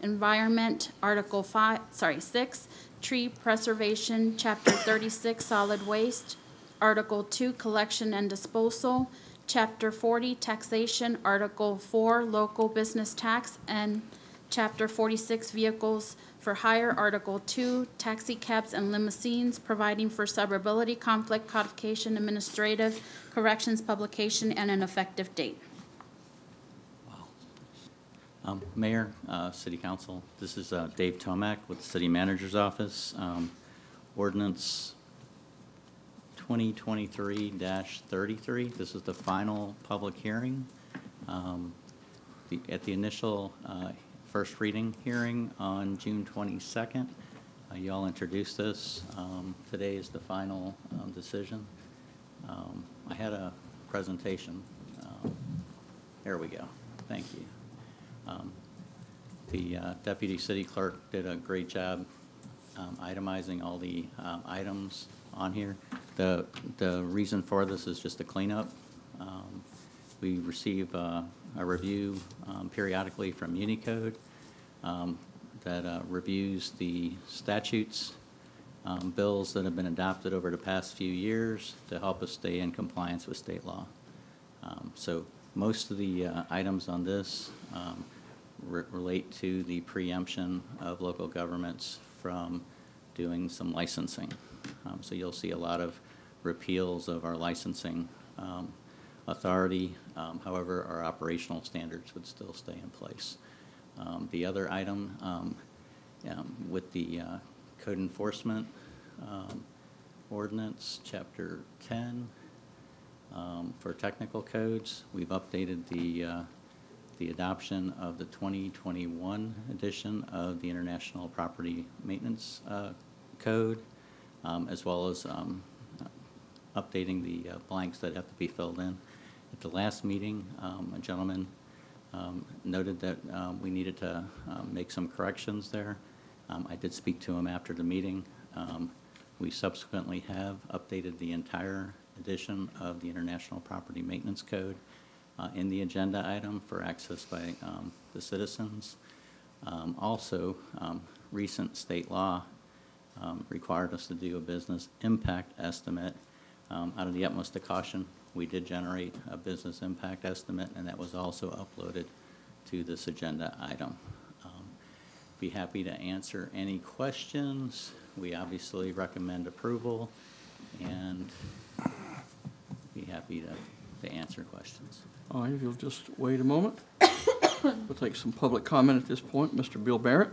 Environment, Article 6 Tree Preservation, Chapter 36 Solid Waste, Article 2 Collection and Disposal, Chapter 40 Taxation, Article 4 Local Business Tax, and Chapter 46 Vehicles for Hire, Article 2 Taxi Cabs and Limousines, providing for suburbility, conflict, codification, administrative, corrections, publication, and an effective date. Mayor, City Council, this is Dave Tomac with the City Manager's Office. Ordinance 2023-33. This is the final public hearing. At the initial first reading hearing on June 22nd, you all introduced this. Today is the final decision. I had a presentation. There we go. Thank you. The Deputy City Clerk did a great job itemizing all the items on here. The reason for this is just a cleanup. We receive a review periodically from Unicode that reviews the statutes, bills that have been adopted over the past few years to help us stay in compliance with state law. So most of the items on this relate to the preemption of local governments from doing some licensing. So you'll see a lot of repeals of our licensing authority. However, our operational standards would still stay in place. The other item with the code enforcement ordinance, Chapter 10, for technical codes, we've updated the adoption of the 2021 edition of the International Property Maintenance Code, as well as updating the blanks that have to be filled in. At the last meeting, a gentleman noted that we needed to make some corrections there. I did speak to him after the meeting. We subsequently have updated the entire edition of the International Property Maintenance Code in the agenda item for access by the citizens. Also, recent state law required us to do a business impact estimate. Out of the utmost of caution, we did generate a business impact estimate, and that was also uploaded to this agenda item. Be happy to answer any questions. We obviously recommend approval, and be happy to answer questions. All right, if you'll just wait a moment. We'll take some public comment at this point. Mr. Bill Barrett.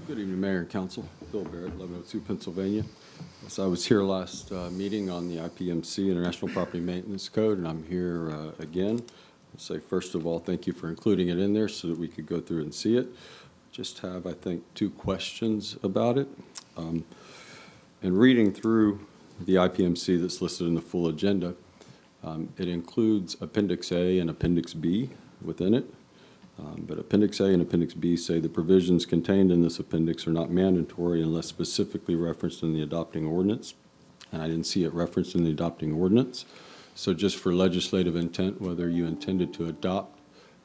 Good evening, Mayor and Council. Bill Barrett, 1102 Pennsylvania. So I was here last meeting on the IPMC, International Property Maintenance Code, and I'm here again. I'll say, first of all, thank you for including it in there so that we could go through and see it. Just have, I think, 2 questions about it. In reading through the IPMC that's listed in the full agenda, it includes Appendix A and Appendix B within it. But Appendix A and Appendix B say the provisions contained in this appendix are not mandatory unless specifically referenced in the adopting ordinance. And I didn't see it referenced in the adopting ordinance. So just for legislative intent, whether you intended to adopt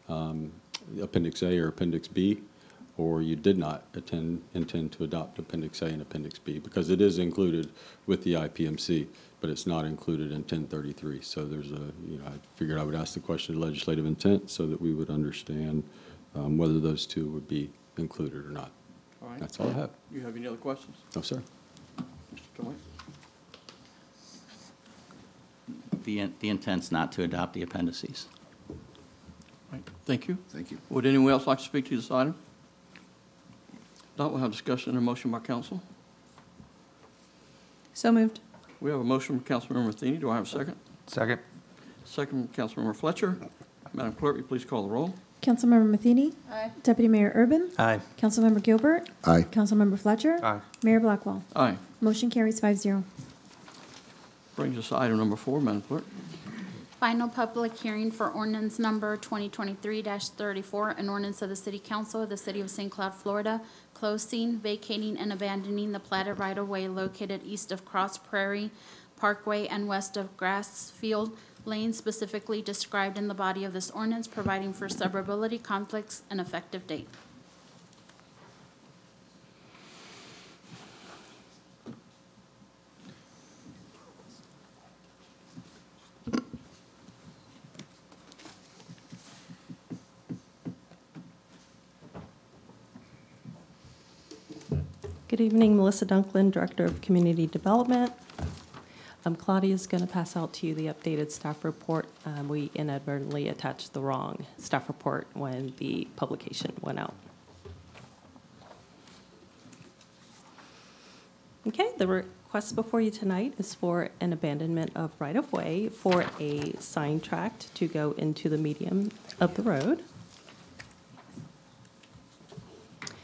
Appendix A or Appendix B, or you did not intend to adopt Appendix A and Appendix B, because it is included with the IPMC, but it's not included in 1033. So there's a, I figured I would ask the question of legislative intent so that we would understand whether those 2 would be included or not. All right. That's all I have. You have any other questions? No, sir. Mr. Toy? The intent's not to adopt the appendices. All right. Thank you. Thank you. Would anyone else like to speak to this item? Not, we'll have discussion and a motion by council. So moved. We have a motion from Councilmember Matheny. Do I have a second? Second. Second from Councilmember Fletcher. Madam Clerk, will you please call the roll? Councilmember Matheny. Aye. Deputy Mayor Urban. Aye. Councilmember Gilbert. Aye. Councilmember Fletcher. Aye. Mayor Blackwell. Aye. Motion carries 5-0. Brings us to item number 4, Madam Clerk. Final public hearing for ordinance number 2023-34, an ordinance of the City Council of the City of St. Cloud, Florida, closing, vacating, and abandoning the platted right-of-way located east of Cross Prairie Parkway and west of Grassfield Lane, specifically described in the body of this ordinance, providing for suburbility, conflicts, and effective date. Good evening, Melissa Dunklin, Director of Community Development. Claudia is going to pass out to you the updated staff report. We inadvertently attached the wrong staff report when the publication went out. Okay, the request before you tonight is for an abandonment of right-of-way for a sign tract to go into the median of the road.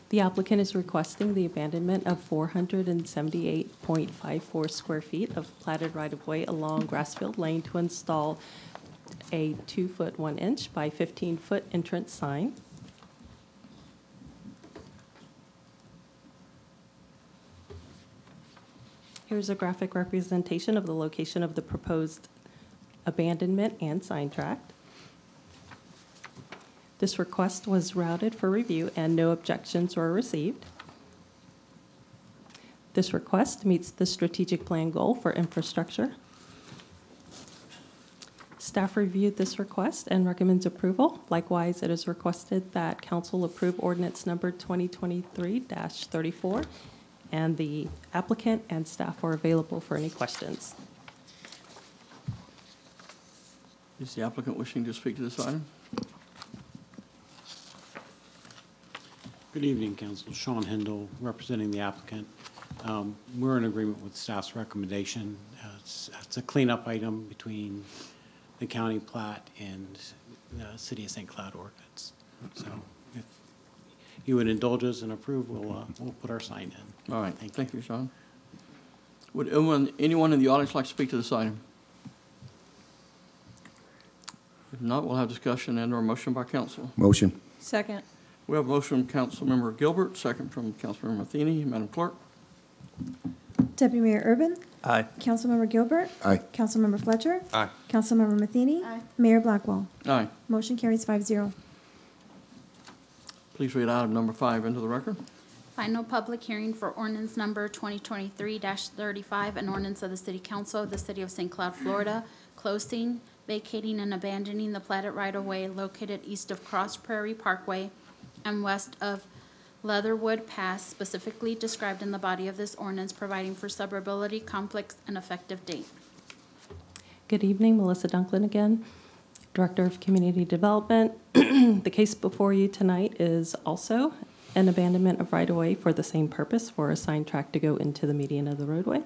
The applicant is requesting the abandonment of 478.54 square feet of platted right-of-way along Grassfield Lane to install a 2-foot 1-inch by 15-foot entrance sign. Here's a graphic representation of the location of the proposed abandonment and sign tract. This request was routed for review and no objections were received. This request meets the strategic plan goal for infrastructure. Staff reviewed this request and recommends approval. Likewise, it is requested that council approve ordinance number 2023-34, and the applicant and staff are available for any questions. Is the applicant wishing to speak to this item? Good evening, Council. Sean Hindle, representing the applicant. We're in agreement with staff's recommendation. It's a cleanup item between the county plat and the City of St. Cloud ordinance. So if you would indulge us and approve, we'll put our sign in. All right, thank you, Sean. Would anyone in the audience like to speak to this item? If not, we'll have discussion and or motion by council. Motion. Second. We have a motion from Councilmember Gilbert, second from Councilmember Matheny. Madam Clerk? Deputy Mayor Urban. Aye. Councilmember Gilbert. Aye. Councilmember Fletcher. Aye. Councilmember Matheny. Aye. Mayor Blackwell. Aye. Motion carries 5-0. Please read item number 5 into the record. Final public hearing for ordinance number 2023-35, an ordinance of the City Council of the City of St. Cloud, Florida, closing, vacating, and abandoning the platted right-of-way located east of Cross Prairie Parkway and west of Leatherwood Pass, specifically described in the body of this ordinance, providing for suburbility, conflicts, and effective date. Good evening, Melissa Dunklin again, Director of Community Development. The case before you tonight is also an abandonment of right-of-way for the same purpose, for a sign tract to go into the median of the roadway.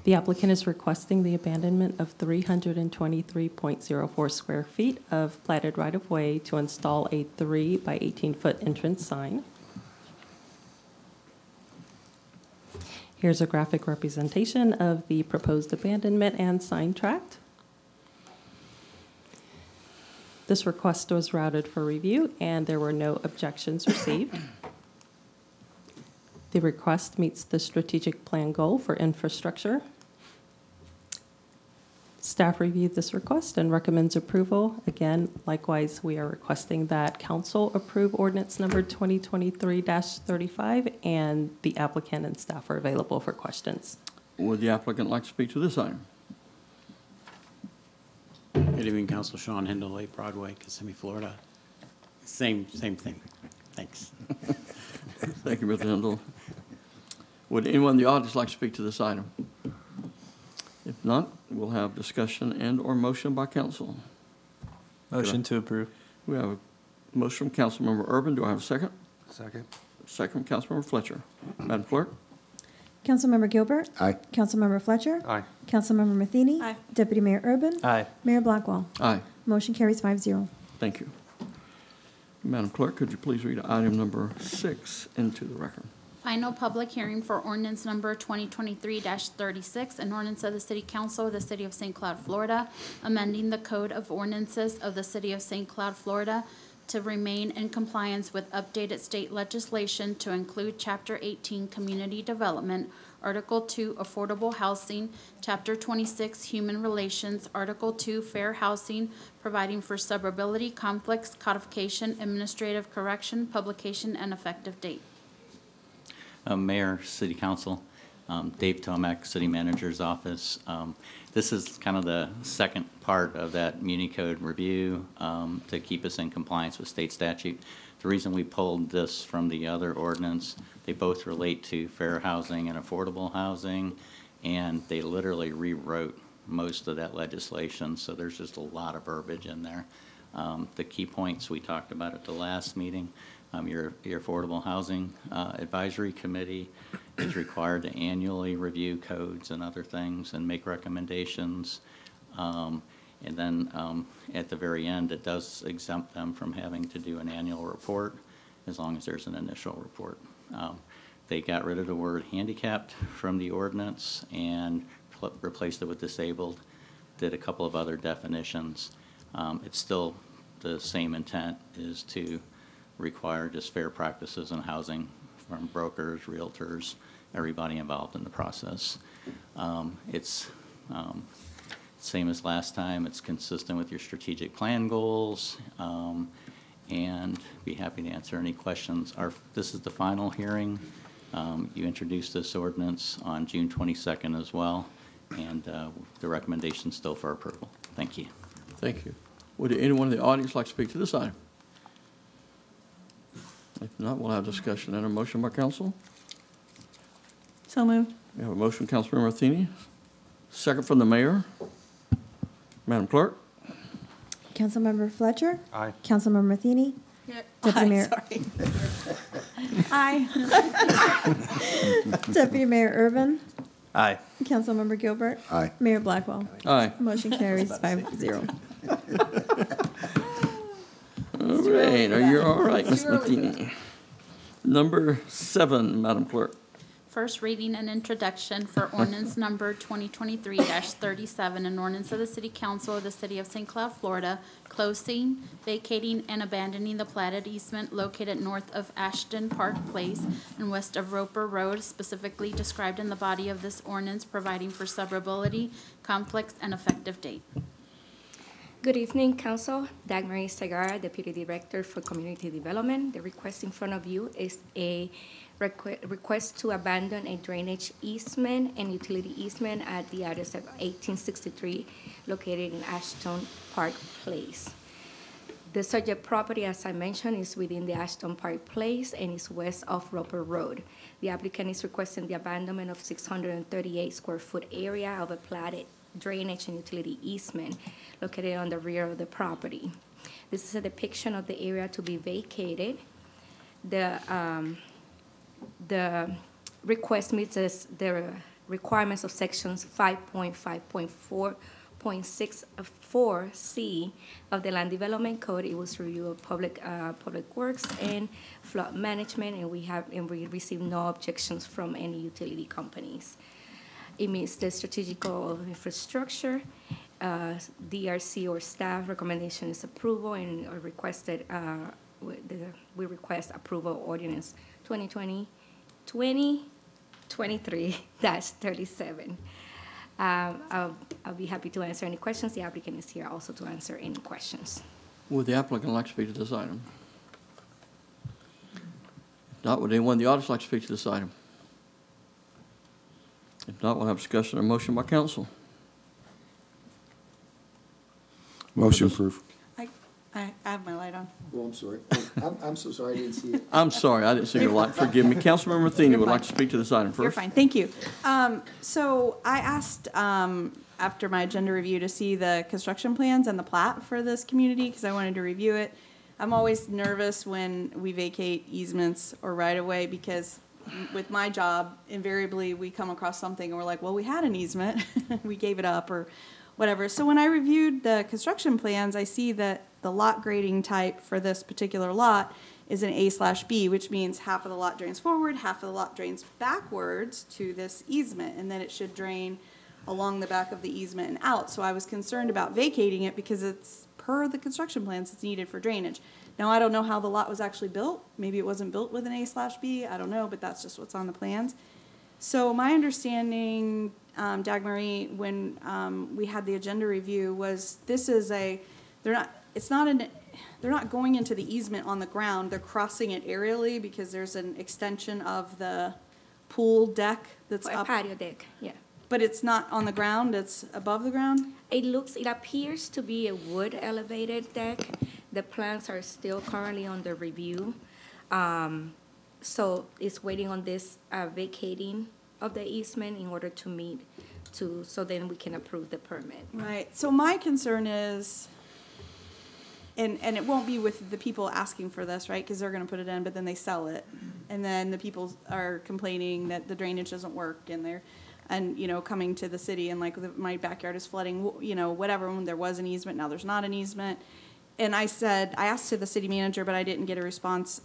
The applicant is requesting the abandonment of 323.04 square feet of platted right-of-way to install a 3 by 18-foot entrance sign. Here's a graphic representation of the proposed abandonment and sign tract. This request was routed for review, and there were no objections received. The request meets the strategic plan goal for infrastructure. Staff reviewed this request and recommends approval. Again, likewise, we are requesting that council approve ordinance number 2023-35, and the applicant and staff are available for questions. Would the applicant like to speak to this item? Good evening, Council. Sean Hindle, 8 Broadway, Kissimmee, Florida. Same thing. Thanks. Thank you, Mr. Hindle. Would anyone in the audience like to speak to this item? If not, we'll have discussion and/or motion by council. Motion to approve. We have a motion from Councilmember Urban. Do I have a second? Second. Second from Councilmember Fletcher. Madam Clerk? Councilmember Gilbert? Aye. Councilmember Fletcher? Aye. Councilmember Matheny? Aye. Deputy Mayor Urban? Aye. Mayor Blackwell? Aye. Motion carries 5-0. Thank you. Madam Clerk, could you please read item number 6 into the record? Final public hearing for ordinance number 2023-36, an ordinance of the City Council of the City of St. Cloud, Florida, amending the Code of Ordinances of the City of St. Cloud, Florida, to remain in compliance with updated state legislation to include Chapter 18 Community Development, Article 2 Affordable Housing, Chapter 26 Human Relations, Article 2 Fair Housing, providing for suburbility, conflicts, codification, administrative correction, publication, and effective date. Mayor, City Council, Dave Tomac, City Manager's Office. This is kind of the second part of that Muni Code review to keep us in compliance with state statute. The reason we pulled this from the other ordinance, they both relate to fair housing and affordable housing, and they literally rewrote most of that legislation, so there's just a lot of verbiage in there. The key points we talked about at the last meeting, your Affordable Housing Advisory Committee is required to annually review codes and other things and make recommendations. And then at the very end, it does exempt them from having to do an annual report as long as there's an initial report. They got rid of the word handicapped from the ordinance and replaced it with disabled, did a couple of other definitions. It's still the same intent, is to require just fair practices in housing from brokers, realtors, everybody involved in the process. It's same as last time. It's consistent with your strategic plan goals, and be happy to answer any questions. This is the final hearing. You introduced this ordinance on June 22nd as well, and the recommendation is still for approval. Thank you. Thank you. Would anyone in the audience like to speak to this item? If not, we'll have discussion and a motion by council. So moved. We have a motion, Councilmember Athene. Second from the mayor. Madam Clerk? Councilmember Fletcher? Aye. Councilmember Matheny? Deputy Mayor. Aye. Deputy Mayor Urban? Aye. Councilmember Gilbert? Aye. Mayor Blackwell? Aye. Motion carries 5-0. All right, are you all right, Ms. Matheny? Number 7, Madam Clerk. First reading and introduction for ordinance number 2023-37, an ordinance of the City Council of the City of St. Cloud, Florida, closing, vacating, and abandoning the platted easement located north of Ashton Park Place and west of Roper Road, specifically described in the body of this ordinance, providing for suburbility, conflicts, and effective date. Good evening, Council. Dagmar Segarra, Deputy Director for Community Development. The request in front of you is a request to abandon a drainage easement and utility easement at the address of 1863, located in Ashton Park Place. The subject property, as I mentioned, is within the Ashton Park Place and is west of Roper Road. The applicant is requesting the abandonment of 638 square foot area of a platted drainage and utility easement located on the rear of the property. This is a depiction of the area to be vacated. The request meets the requirements of sections 5.5.4.64C of the Land Development Code. It was review of public works and flood management, and we received no objections from any utility companies. It meets the strategic goal of infrastructure. DRC or staff recommendation is approval, and we request approval of ordinance 2023-37. I'll be happy to answer any questions. The applicant is here also to answer any questions. Would the applicant like to speak to this item? If not, would anyone in the audience like to speak to this item? If not, we'll have discussion or motion by council. Motion approved. I have my light on. Oh, I'm sorry. I'm so sorry, I didn't see it. I'm sorry, I didn't see your light. Forgive me. Councilmember Matheny would like to speak to this item first. You're fine, thank you. So I asked after my agenda review to see the construction plans and the plat for this community because I wanted to review it. I'm always nervous when we vacate easements or right-of-way because with my job, invariably we come across something and we're like, well, we had an easement, we gave it up or whatever. So when I reviewed the construction plans, I see that the lot grading type for this particular lot is an A/B, which means half of the lot drains forward, half of the lot drains backwards to this easement, and then it should drain along the back of the easement and out. So I was concerned about vacating it because it's per the construction plans, it's needed for drainage. Now, I don't know how the lot was actually built. Maybe it wasn't built with an A/B, I don't know, but that's just what's on the plans. So my understanding, Dagmar, when we had the agenda review was this is they're not going into the easement on the ground, they're crossing it aerially because there's an extension of the pool deck that's up. Patio deck, yeah. But it's not on the ground, it's above the ground? It appears to be a wood elevated deck. The plans are still currently under review. So it's waiting on this vacating of the easement in order to so then we can approve the permit. Right, so my concern is, and it won't be with the people asking for this, right, because they're gonna put it in, but then they sell it. And then the people are complaining that the drainage doesn't work and coming to the city and like my backyard is flooding, whatever, when there was an easement, now there's not an easement. And I asked to the city manager, but I didn't get a response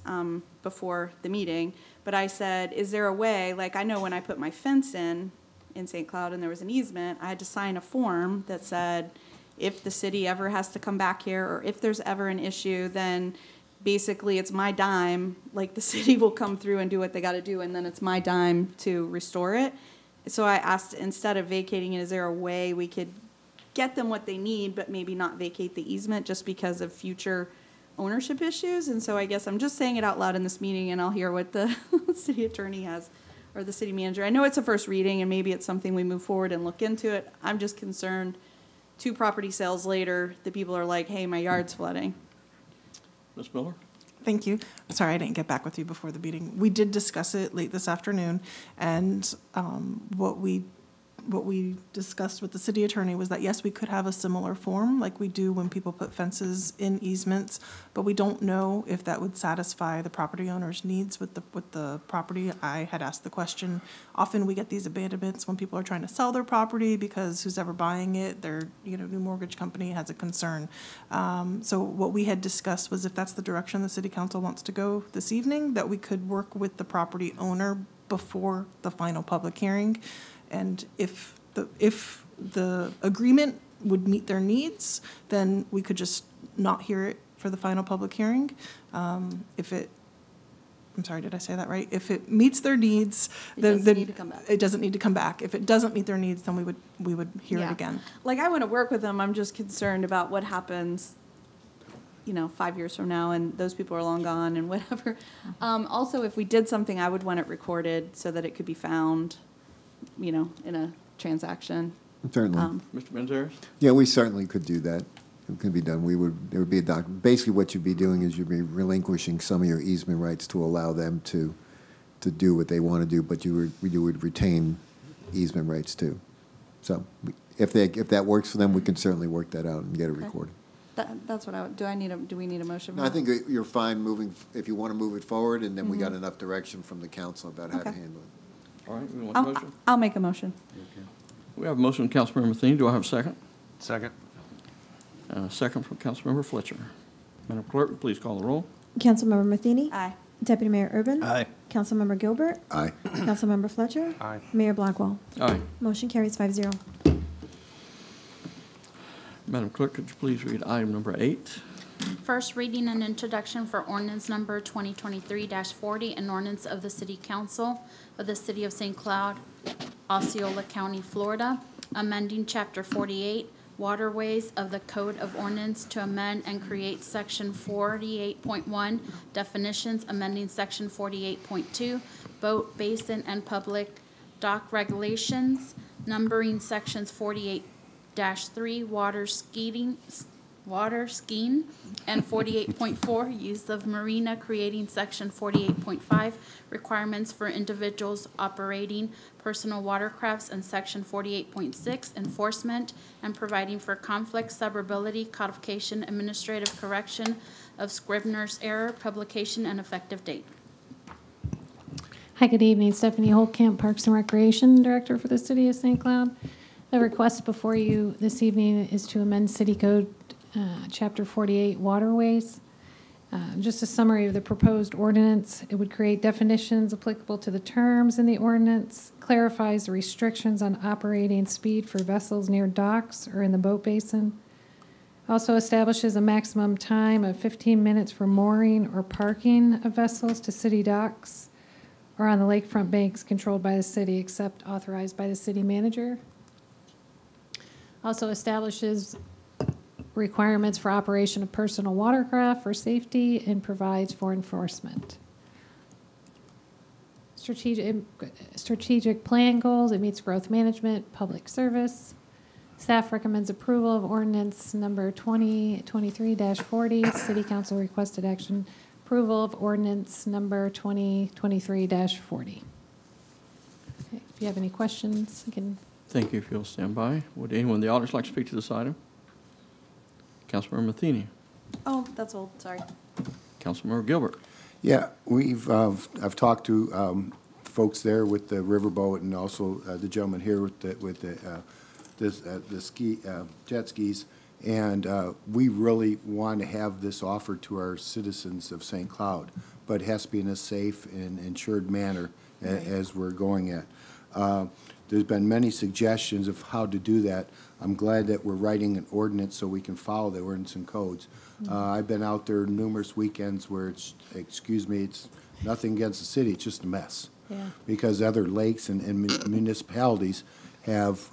before the meeting. But I said, is there a way, like I know when I put my fence in St. Cloud and there was an easement, I had to sign a form that said, if the city ever has to come back here or if there's ever an issue, then basically it's my dime, like the city will come through and do what they gotta do and then it's my dime to restore it. So I asked, instead of vacating it, is there a way we could get them what they need, but maybe not vacate the easement just because of future ownership issues? And so I guess I'm just saying it out loud in this meeting and I'll hear what the city attorney has, or the city manager. I know it's a first reading and maybe it's something we move forward and look into it. I'm just concerned 2 property sales later, the people are like, hey, my yard's flooding. Ms. Miller? Thank you. Sorry, I didn't get back with you before the meeting. We did discuss it late this afternoon, and what we discussed with the city attorney was that, yes, we could have a similar form like we do when people put fences in easements, but we don't know if that would satisfy the property owner's needs with the property. I had asked the question. Often we get these abandonments when people are trying to sell their property because who's ever buying it, their new mortgage company has a concern. So what we had discussed was if that's the direction the city council wants to go this evening, that we could work with the property owner before the final public hearing. And if the agreement would meet their needs, then we could just not hear it for the final public hearing. I'm sorry, did I say that right? If it meets their needs, then it doesn't need to come back. If it doesn't meet their needs, then we would hear it again. Like I want to work with them. I'm just concerned about what happens 5 years from now and those people are long gone and whatever. Also, if we did something, I would want it recorded so that it could be found in a transaction. Certainly. Mr. Manzares? Yeah, we certainly could do that. It could be done. There would be a document. Basically, what you'd be doing is you'd be relinquishing some of your easement rights to allow them to do what they want to do, but you would retain easement rights too. So if that works for them, we can certainly work that out and get it recorded. That's what do we need a motion? No, I think you're fine moving, if you want to move it forward, and then we got enough direction from the council about how to handle it. All right, we want a motion? I'll make a motion. We have a motion from Councilmember Matheny. Do I have a second? Second. Second from Councilmember Fletcher. Madam Clerk, please call the roll. Councilmember Matheny? Aye. Deputy Mayor Urban? Aye. Councilmember Gilbert? Aye. Councilmember Fletcher? Aye. Mayor Blackwell? Aye. Motion carries 5-0. Madam Clerk, could you please read item number 8? First reading and introduction for ordinance number 2023-40, an ordinance of the City Council of the City of St. Cloud, Osceola County, Florida, amending Chapter 48, Waterways of the Code of Ordinance to amend and create Section 48.1, definitions, amending Section 48.2, boat, basin, and public dock regulations, numbering Sections 48-3, water skiing, and 48.4, use of marina, creating Section 48.5, requirements for individuals operating personal watercrafts, and Section 48.6, enforcement, and providing for conflict, suburbility, codification, administrative correction of Scribner's error, publication, and effective date. Hi, good evening. Stephanie Holtkamp, Parks and Recreation Director for the City of St. Cloud. The request before you this evening is to amend City Code Chapter 48, Waterways. Just a summary of the proposed ordinance. It would create definitions applicable to the terms in the ordinance, clarifies the restrictions on operating speed for vessels near docks or in the boat basin, also establishes a maximum time of 15 minutes for mooring or parking of vessels to city docks or on the lakefront banks controlled by the city except authorized by the city manager. Also establishes requirements for operation of personal watercraft for safety and provides for enforcement. Strategic plan goals, it meets growth management, public service. Staff recommends approval of ordinance number 2023-40. City Council requested action approval of ordinance number 2023-40. If you have any questions, you can. Thank you. If you'll stand by. Would anyone in the audience like to speak to this item? Councilmember Matheny. Oh, that's old, sorry. Councilmember Gilbert. Yeah, I've talked to folks there with the riverboat and also the gentleman here with the jet skis, and we really want to have this offered to our citizens of St. Cloud, but it has to be in a safe and insured manner as we're going at. There's been many suggestions of how to do that. I'm glad that we're writing an ordinance so we can follow the ordinance and codes. I've been out there numerous weekends where it's, excuse me, it's nothing against the city, it's just a mess. Yeah. Because other lakes and municipalities have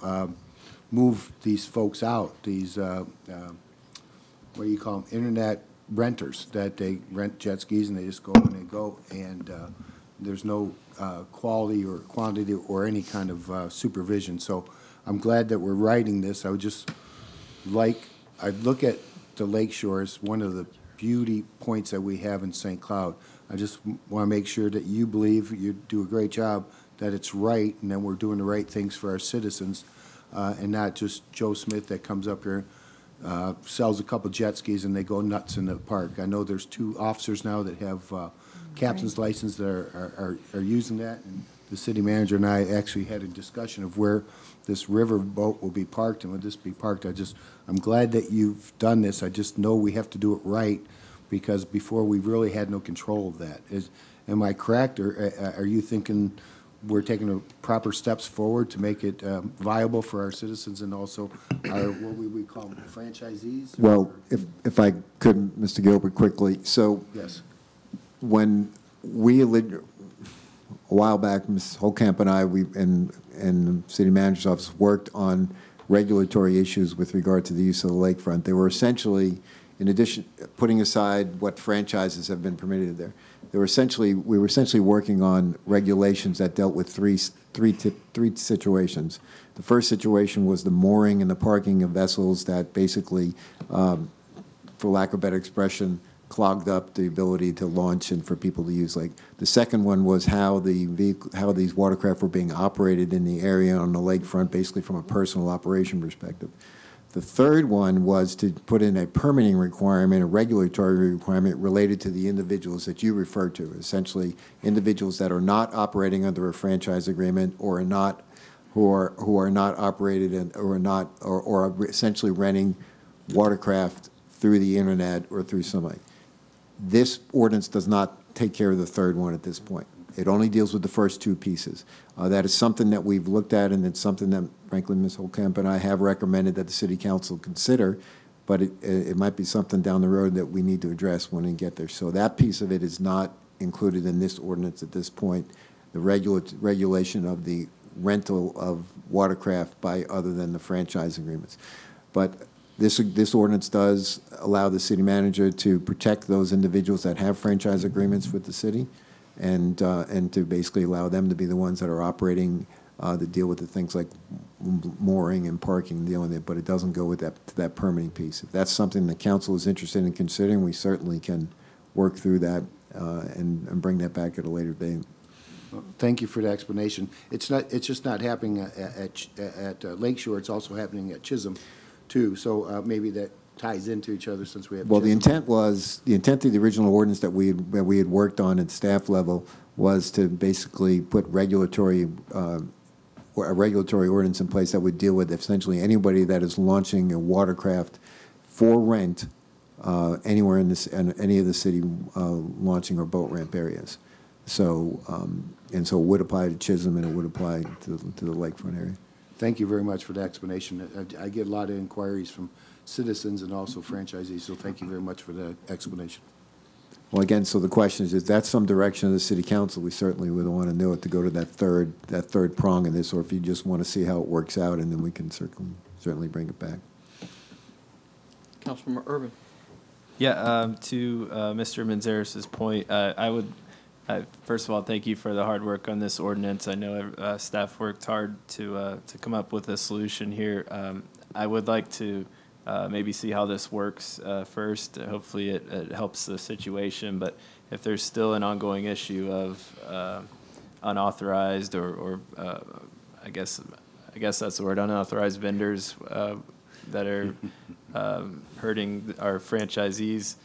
moved these folks out, these, what do you call them, internet renters, that they rent jet skis and they just go and they go, and there's no quality or quantity or any kind of supervision. So I'm glad that we're writing this. I would just like, I look at the lake shore as one of the beauty points that we have in St. Cloud. I just want to make sure that you believe you do a great job, that it's right, and that we're doing the right things for our citizens, and not just Joe Smith that comes up here, sells a couple jet skis, and they go nuts in the park. I know there's 2 officers now that have captain's license that are using that, and the city manager and I actually had a discussion of where this river boat will be parked and would this be parked. I'm glad that you've done this. I just know we have to do it right, because before we really had no control of that. Am I correct, or are you thinking we're taking the proper steps forward to make it viable for our citizens and also our, what we call them, franchisees? Well, if I could, Mr. Gilbert, quickly. So Yes. when we, a while back, Ms. Holtkamp and I, and the city manager's office worked on regulatory issues with regard to the use of the lakefront. They were essentially, in addition, putting aside what franchises have been permitted there, we were essentially working on regulations that dealt with three situations. The first situation was the mooring and the parking of vessels that basically, for lack of a better expression, clogged up the ability to launch and for people to use lake. The second one was how these watercraft were being operated in the area on the lakefront, basically from a personal operation perspective. The third one was to put in a permitting requirement, a regulatory requirement related to the individuals that you referred to, essentially individuals that are not operating under a franchise agreement or are not, who are not operated in, or are essentially renting watercraft through the internet or through somebody. This ordinance does not take care of the third one at this point. It only deals with the first two pieces. That is something that we've looked at, and it's something that, frankly, Ms. Holcamp and I have recommended that the City Council consider, but it might be something down the road that we need to address when we get there. So that piece of it is not included in this ordinance at this point. The regulation of the rental of watercraft by other than the franchise agreements. But this ordinance does allow the city manager to protect those individuals that have franchise agreements with the city, and to basically allow them to be the ones that are operating, to deal with the things like mooring and parking, dealing with it, but it doesn't go with that permitting piece. If that's something the council is interested in considering, we certainly can work through that and bring that back at a later date. Thank you for the explanation. It's just not happening at Lakeshore, it's also happening at Chisholm too, so maybe that ties into each other since we have. Well, the Chisholm. intent of the original ordinance that we had worked on at staff level was to basically put a regulatory ordinance in place that would deal with essentially anybody that is launching a watercraft for rent anywhere in any of the city launching or boat ramp areas. So and so it would apply to Chisholm, and it would apply to the lakefront area. Thank you very much for the explanation. I get a lot of inquiries from citizens and also franchisees, so thank you very much for the explanation. Well, again, so the question is, if that's some direction of the city council, we certainly would want to know it to go to that third prong of this, or if you just want to see how it works out, and then we can certainly bring it back. Councilmember Urban. Yeah, to Mr. Manzares's point, I would, first of all, thank you for the hard work on this ordinance. I know staff worked hard to come up with a solution here. I would like to maybe see how this works first. Hopefully it helps the situation, but if there's still an ongoing issue of unauthorized or I guess that's the word, unauthorized vendors that are hurting our franchisees,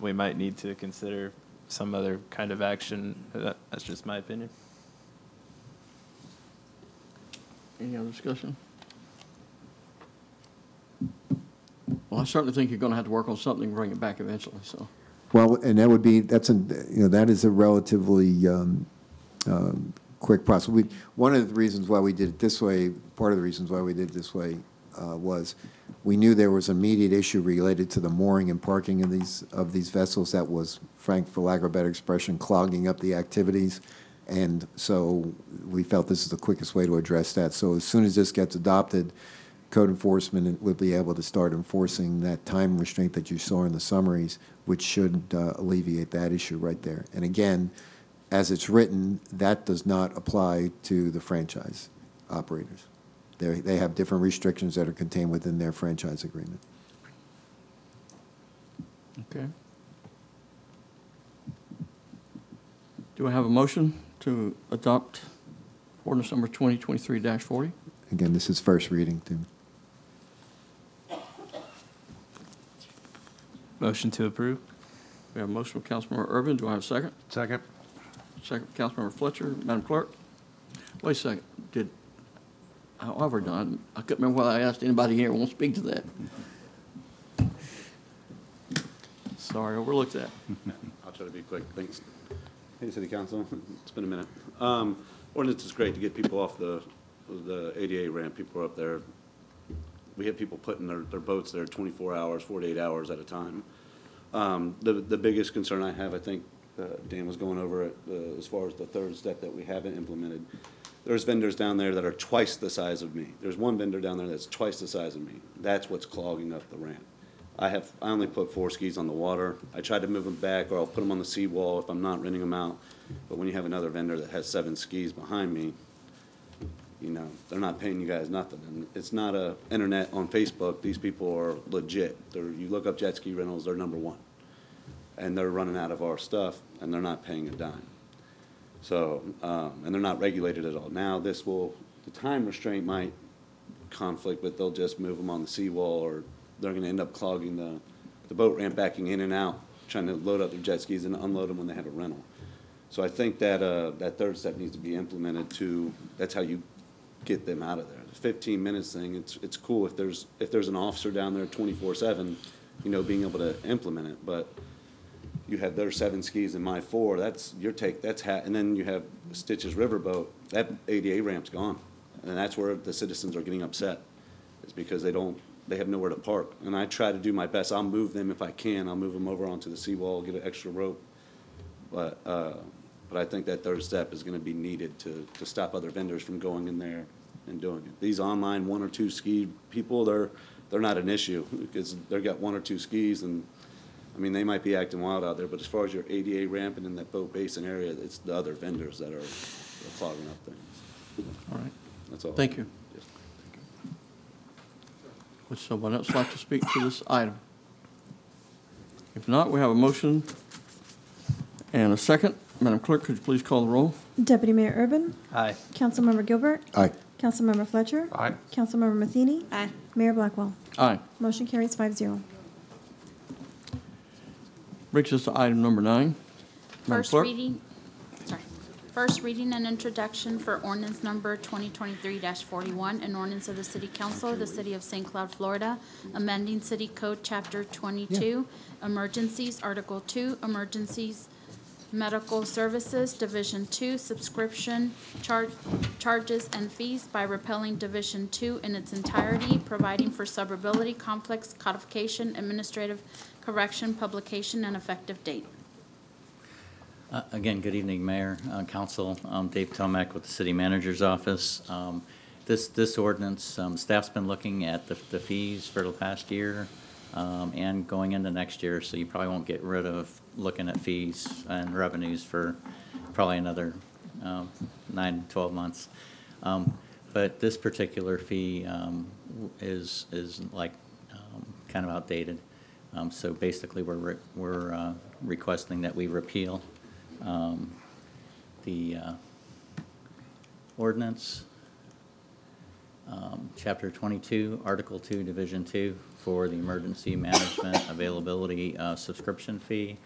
we might need to consider some other kind of action. That's just my opinion. Any other discussion? Well, I certainly think you're going to have to work on something and bring it back eventually, so. Well, and that would be, that is a relatively quick process. One of the reasons why we did it this way, part of the reasons why we did it this way was we knew there was an immediate issue related to the mooring and parking of these vessels that was, for lack of a better expression, clogging up the activities. And so we felt this is the quickest way to address that. So as soon as this gets adopted, code enforcement would be able to start enforcing that time restraint that you saw in the summaries, which should alleviate that issue right there. And again, as it's written, that does not apply to the franchise operators. They have different restrictions that are contained within their franchise agreement. Okay. Do I have a motion to adopt ordinance number 2023-40? Again, this is first reading, too. Motion to approve. We have a motion from Councilmember Urban. Do I have a second? Second. Second from Councilmember Fletcher. Madam Clerk? Wait a second. However done, I couldn't remember whether I asked anybody here who won't speak to that. Sorry, overlooked that. I'll try to be quick. Thanks. Hey, City Council. It's been a minute. Ordinance is great to get people off the ADA ramp. People are up there. We have people putting their boats there 24 hours, 48 hours at a time. The biggest concern I have, I think Dan was going over it, as far as the third step that we haven't implemented. There's vendors down there that are twice the size of me. There's one vendor down there that's twice the size of me. That's what's clogging up the ramp. I only put 4 skis on the water. I tried to move them back, or I'll put them on the seawall if I'm not renting them out. But when you have another vendor that has 7 skis behind me, you know, they're not paying you guys nothing. And it's not a internet on Facebook. These people are legit. You look up jet ski rentals, they're #1. And they're running out of our stuff, and they're not paying a dime. So, and they're not regulated at all. Now the time restraint might conflict, but they'll just move them on the seawall, or they're gonna end up clogging the boat ramp, backing in and out, trying to load up their jet skis and unload them when they have a rental. So I think that, that third step needs to be implemented to, that's how you get them out of there. The 15 minutes thing, it's cool if there's an officer down there 24/7, you know, being able to implement it, but you have their 7 skis and my 4, that's your take, and then you have Stitches Riverboat, that ADA ramp's gone. And that's where the citizens are getting upset, is because they have nowhere to park. And I try to do my best. I'll move them if I can. I'll move them over onto the seawall, get an extra rope. But I think that third step is gonna be needed to stop other vendors from going in there and doing it. These online 1 or 2 ski people, they're not an issue, because they've got 1 or 2 skis, and I mean, they might be acting wild out there, but as far as your ADA ramp and in that boat basin area, it's the other vendors that are clogging up things. All right. That's all. Thank you. Yes. Would someone else like to speak to this item? If not, we have a motion and a second. Madam Clerk, could you please call the roll? Deputy Mayor Urban. Aye. Councilmember Gilbert. Aye. Councilmember Fletcher. Aye. Councilmember Matheny. Aye. Mayor Blackwell. Aye. Motion carries 5-0. Brings us to item number 9. Madam First Clerk? reading, sorry. First reading and introduction for ordinance number 2023-41, an ordinance of the City Council of the City of St. Cloud, Florida, amending City Code Chapter 22, Emergencies, Article 2, Emergencies, Medical Services, Division 2, Subscription Charges and Fees by repealing Division 2 in its entirety, providing for suburbility, conflicts, codification, administrative correction, publication, and effective date. Again, good evening, Mayor, Council. Dave Tomek with the City Manager's Office. This ordinance, staff's been looking at the fees for the past year and going into next year, so you probably won't get rid of looking at fees and revenues for probably another 9 to 12 months. But this particular fee is like kind of outdated. So basically, we're requesting that we repeal the ordinance, Chapter 22, Article 2, Division 2, for the emergency management availability subscription fee.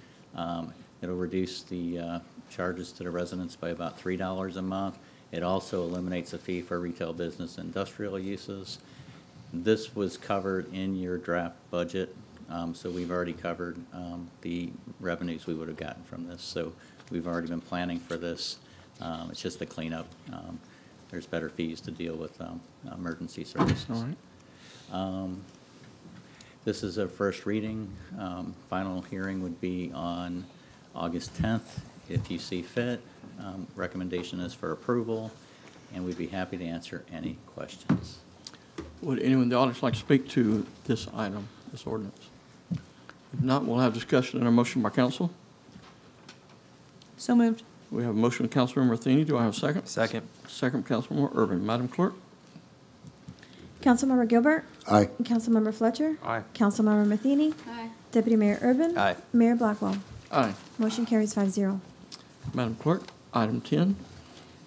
It'll reduce the charges to the residents by about $3 a month. It also eliminates a fee for retail business industrial uses. This was covered in your draft budget, so we've already covered the revenues we would have gotten from this. So we've already been planning for this. It's just a cleanup. There's better fees to deal with emergency services. All right. This is a first reading. Final hearing would be on August 10th, if you see fit. Recommendation is for approval, and we'd be happy to answer any questions. Would anyone in the audience like to speak to this item, this ordinance? If not, we'll have discussion and a motion by council. So moved. We have a motion of Councilmember Matheny. Do I have a second? Second. Second, Councilmember Urban. Madam Clerk? Councilmember Gilbert. Aye. Councilmember Fletcher. Aye. Councilmember Matheny. Aye. Deputy Mayor Urban. Aye. Mayor Blackwell. Aye. Motion carries 5-0. Madam Clerk, item 10.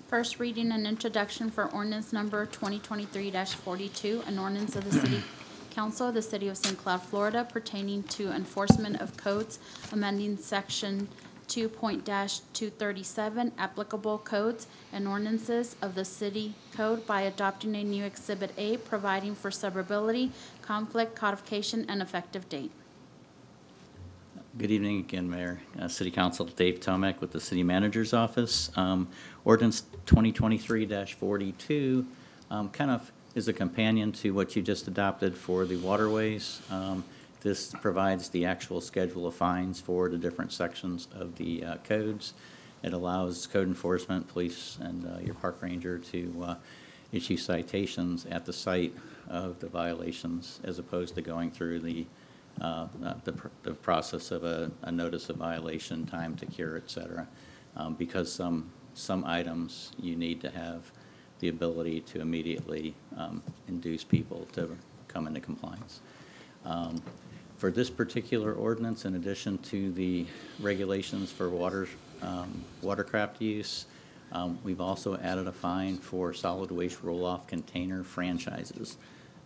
First reading and introduction for ordinance number 2023-42, an ordinance of the City Council of the City of St. Cloud, Florida, pertaining to enforcement of codes, amending Section 2.237, applicable codes and ordinances of the City Code by adopting a new Exhibit A, providing for suburbility, conflict, codification, and effective date. Good evening again, Mayor, City Council. Dave Tomek with the City Manager's Office. Ordinance 2023-42 kind of is a companion to what you just adopted for the waterways. This provides the actual schedule of fines for the different sections of the codes. It allows code enforcement, police, and your park ranger to issue citations at the site of the violations, as opposed to going through the process of a notice of violation, time to cure, et cetera. Because some items you need to have the ability to immediately induce people to come into compliance. For this particular ordinance, in addition to the regulations for watercraft use, We've also added a fine for solid waste roll-off container franchises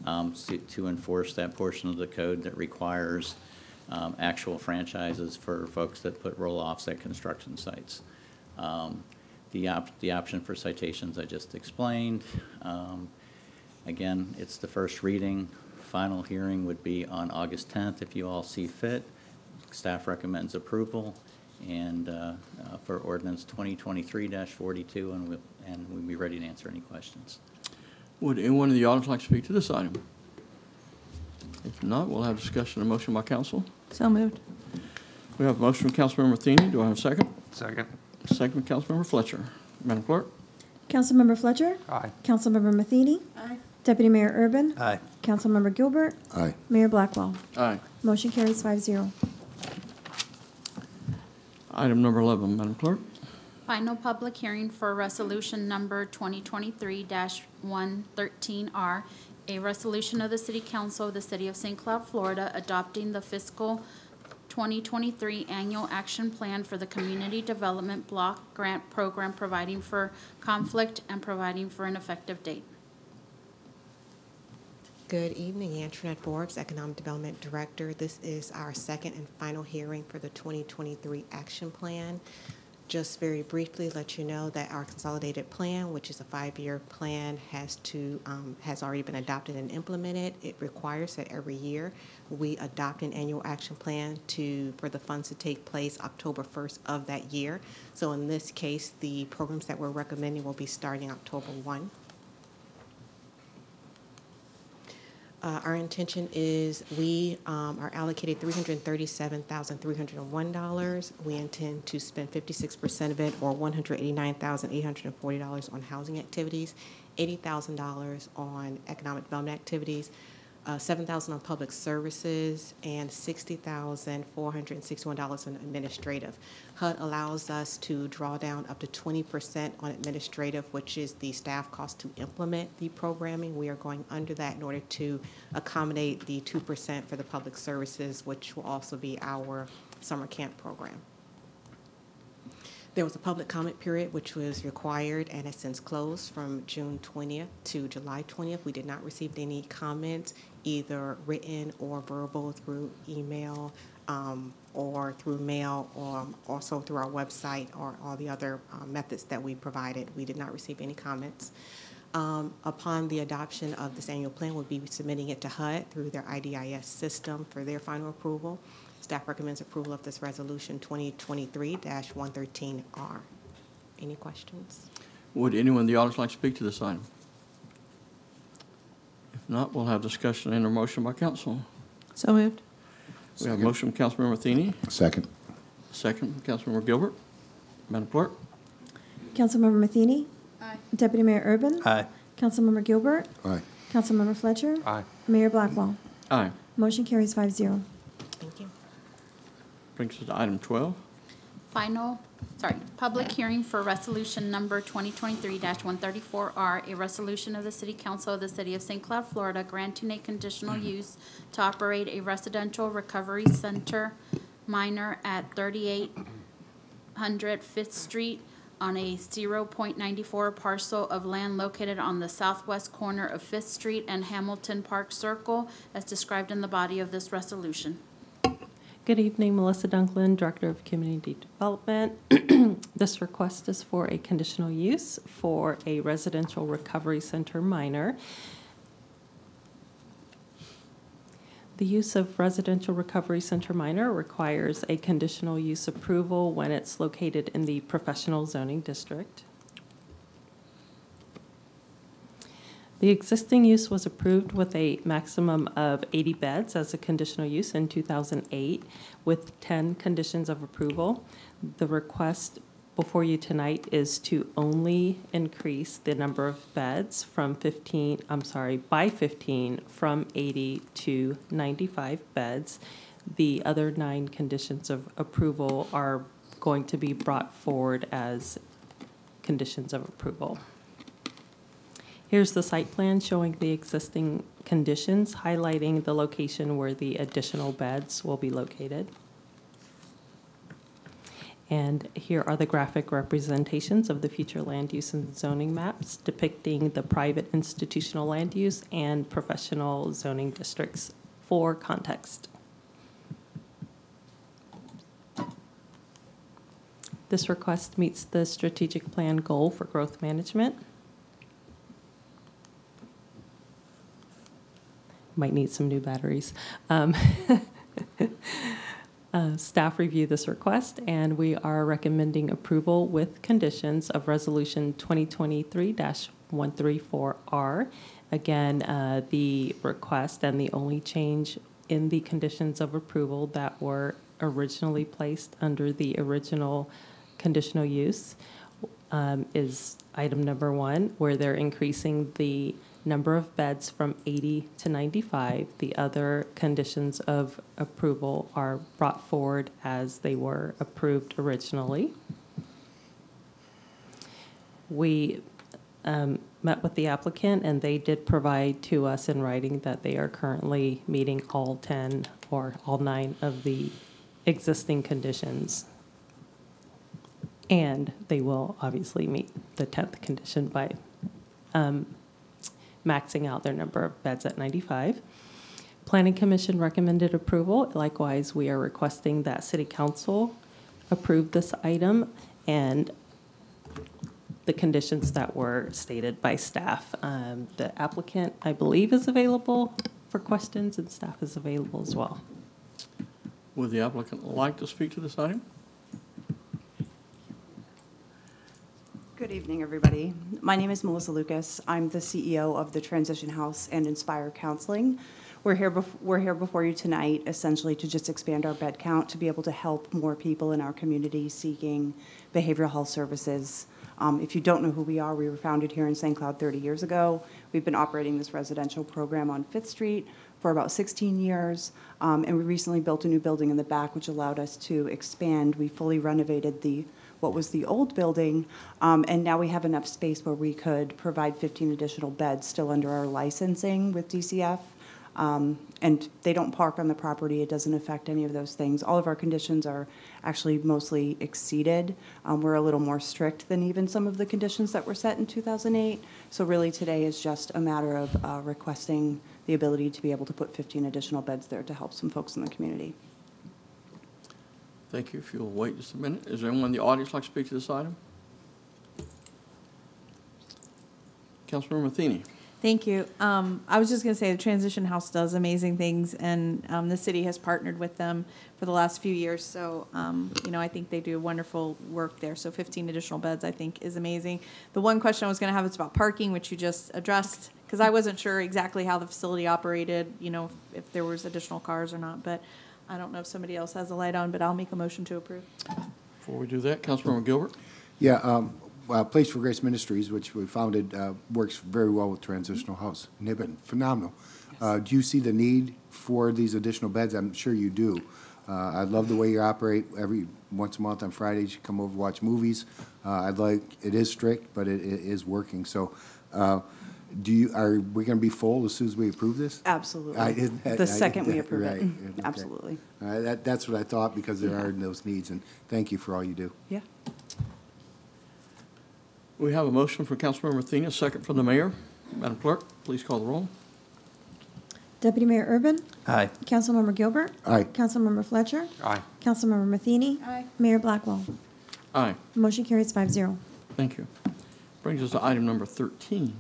to enforce that portion of the code that requires actual franchises for folks that put roll-offs at construction sites. The option for citations I just explained. Again, it's the first reading. Final hearing would be on August 10th if you all see fit. Staff recommends approval and for ordinance 2023-42, and we'll be ready to answer any questions. Would anyone in the audience like to speak to this item? If not, we'll have discussion and motion by council. So moved. We have a motion from Councilmember Matheny. Do I have a second? Second. Second from Councilmember Fletcher. Madam Clerk? Councilmember Fletcher. Aye. Councilmember Matheny. Aye. Deputy Mayor Urban. Aye. Councilmember Gilbert. Aye. Mayor Blackwell. Aye. Motion carries 5-0. Item number 11, Madam Clerk. Final public hearing for resolution number 2023-113R, a resolution of the City Council of the City of St. Cloud, Florida, adopting the fiscal 2023 annual action plan for the Community Development Block Grant Program, providing for conflict and providing for an effective date. Good evening, Antoinette Forbes, Economic Development Director. This is our second and final hearing for the 2023 Action Plan. Just very briefly let you know that our consolidated plan, which is a 5-year plan, has already been adopted and implemented. It requires that every year we adopt an annual action plan for the funds to take place October 1st of that year. So in this case, the programs that we're recommending will be starting October 1. Our intention is we are allocated $337,301. We intend to spend 56% of it, or $189,840 on housing activities, $80,000 on economic development activities, $7,000 on public services, and $60,461 on administrative. HUD allows us to draw down up to 20% on administrative, which is the staff cost to implement the programming. We are going under that in order to accommodate the 2% for the public services, which will also be our summer camp program. There was a public comment period which was required and has since closed from June 20th to July 20th. We did not receive any comments, either written or verbal, through email or through mail, or also through our website or all the other methods that we provided. We did not receive any comments. Upon the adoption of this annual plan, we'll be submitting it to HUD through their IDIS system for their final approval. Staff recommends approval of this resolution 2023-113R. Any questions? Would anyone in the audience like to speak to this item? If not, we'll have discussion and a motion by council. So moved. We have a motion from Councilmember Matheny. Second. Second from Councilmember Gilbert. Madam Clerk? Councilmember Matheny. Aye. Deputy Mayor Urban. Aye. Councilmember Gilbert. Aye. Councilmember Fletcher. Aye. Mayor Blackwell. Aye. Motion carries 5-0. Thank you. Brings us to item 12. Public hearing for resolution number 2023-134R, a resolution of the City Council of the City of St. Cloud, Florida, granting a conditional use to operate a residential recovery center minor at 3800 5th Street on a 0.94 parcel of land located on the southwest corner of 5th Street and Hamilton Park Circle, as described in the body of this resolution. Good evening, Melissa Dunklin, Director of Community Development. This request is for a conditional use for a residential recovery center minor. The use of residential recovery center minor requires a conditional use approval when it's located in the professional zoning district. The existing use was approved with a maximum of 80 beds as a conditional use in 2008 with 10 conditions of approval. The request before you tonight is to only increase the number of beds by 15 from 80 to 95 beds. The other 9 conditions of approval are going to be brought forward as conditions of approval. Here's the site plan showing the existing conditions, highlighting the location where the additional beds will be located. And here are the graphic representations of the future land use and zoning maps depicting the private institutional land use and professional zoning districts for context. This request meets the strategic plan goal for growth management. Might need some new batteries. Staff reviewed this request, and we are recommending approval with conditions of Resolution 2023-134R. Again, the request and the only change in the conditions of approval that were originally placed under the original conditional use is item number 1, where they're increasing the number of beds from 80 to 95. The other conditions of approval are brought forward as they were approved originally. We met with the applicant, and they did provide to us in writing that they are currently meeting all 10 or all 9 of the existing conditions. And they will obviously meet the 10th condition by maxing out their number of beds at 95. Planning Commission recommended approval. Likewise, we are requesting that City Council approve this item and the conditions that were stated by staff. The applicant, I believe, is available for questions, and staff is available as well. Would the applicant like to speak to this item? Good evening, everybody. My name is Melissa Lucas. I'm the CEO of the Transition House and Inspire Counseling. We're here before you tonight essentially to just expand our bed count to be able to help more people in our community seeking behavioral health services. If you don't know who we were founded here in St. Cloud 30 years ago. We've been operating this residential program on 5th Street for about 16 years, and we recently built a new building in the back, which allowed us to expand. We fully renovated what was the old building, and now we have enough space where we could provide 15 additional beds still under our licensing with DCF. And they don't park on the property. It doesn't affect any of those things. All of our conditions are actually mostly exceeded. We're a little more strict than even some of the conditions that were set in 2008. So really today is just a matter of requesting the ability to be able to put 15 additional beds there to help some folks in the community. Thank you. If you'll wait just a minute. Is there anyone in the audience like to speak to this item? Councilmember Matheny. Thank you. I was just going to say the Transition House does amazing things, and the city has partnered with them for the last few years. So, I think they do wonderful work there. So 15 additional beds, I think, is amazing. The one question I was going to have is about parking, which you just addressed, because I wasn't sure exactly how the facility operated, if there was additional cars or not. But I don't know if somebody else has a light on, but I'll make a motion to approve. Before we do that, Councilmember Gilbert. Yeah, Place for Grace Ministries, which we founded, works very well with Transitional House. And they've been phenomenal. Do you see the need for these additional beds? I'm sure you do. I love the way you operate. Every once a month on Fridays, you come over, watch movies. It is strict, but it is working. So, are we going to be full as soon as we approve this? Absolutely. The second we approve it. Okay. Absolutely. That's what I thought, because there are those needs, and thank you for all you do. Yeah. We have a motion for Councilmember Matheny, a second from the mayor. Madam Clerk, please call the roll. Deputy Mayor Urban. Aye. Councilmember Gilbert. Aye. Councilmember Fletcher. Aye. Councilmember Matheny. Aye. Mayor Blackwell. Aye. Motion carries 5-0. Thank you. Brings us to item number 13.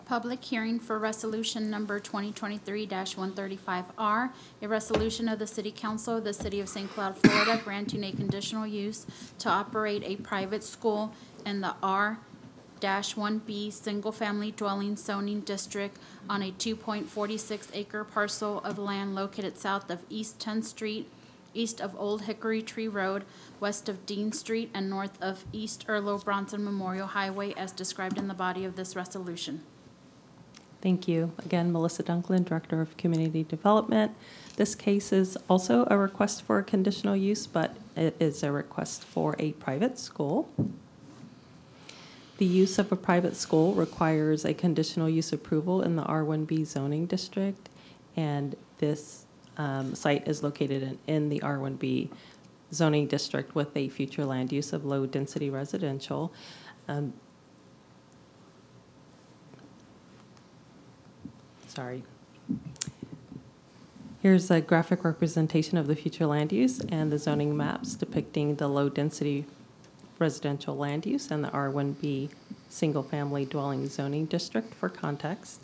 Public hearing for resolution number 2023-135R, a resolution of the City Council of the City of St. Cloud, Florida, granting a conditional use to operate a private school in the R-1B single-family dwelling zoning district on a 2.46-acre parcel of land located south of East 10th Street, east of Old Hickory Tree Road, west of Dean Street, and north of East Earlo Bronson Memorial Highway, as described in the body of this resolution. Thank you. Again, Melissa Dunklin, Director of Community Development. This case is also a request for a conditional use, but it is a request for a private school. The use of a private school requires a conditional use approval in the R1B zoning district, and this site is located in the R1B zoning district with a future land use of low-density residential. Sorry. Here's a graphic representation of the future land use and the zoning maps depicting the low-density residential land use and the R1B single-family dwelling zoning district for context.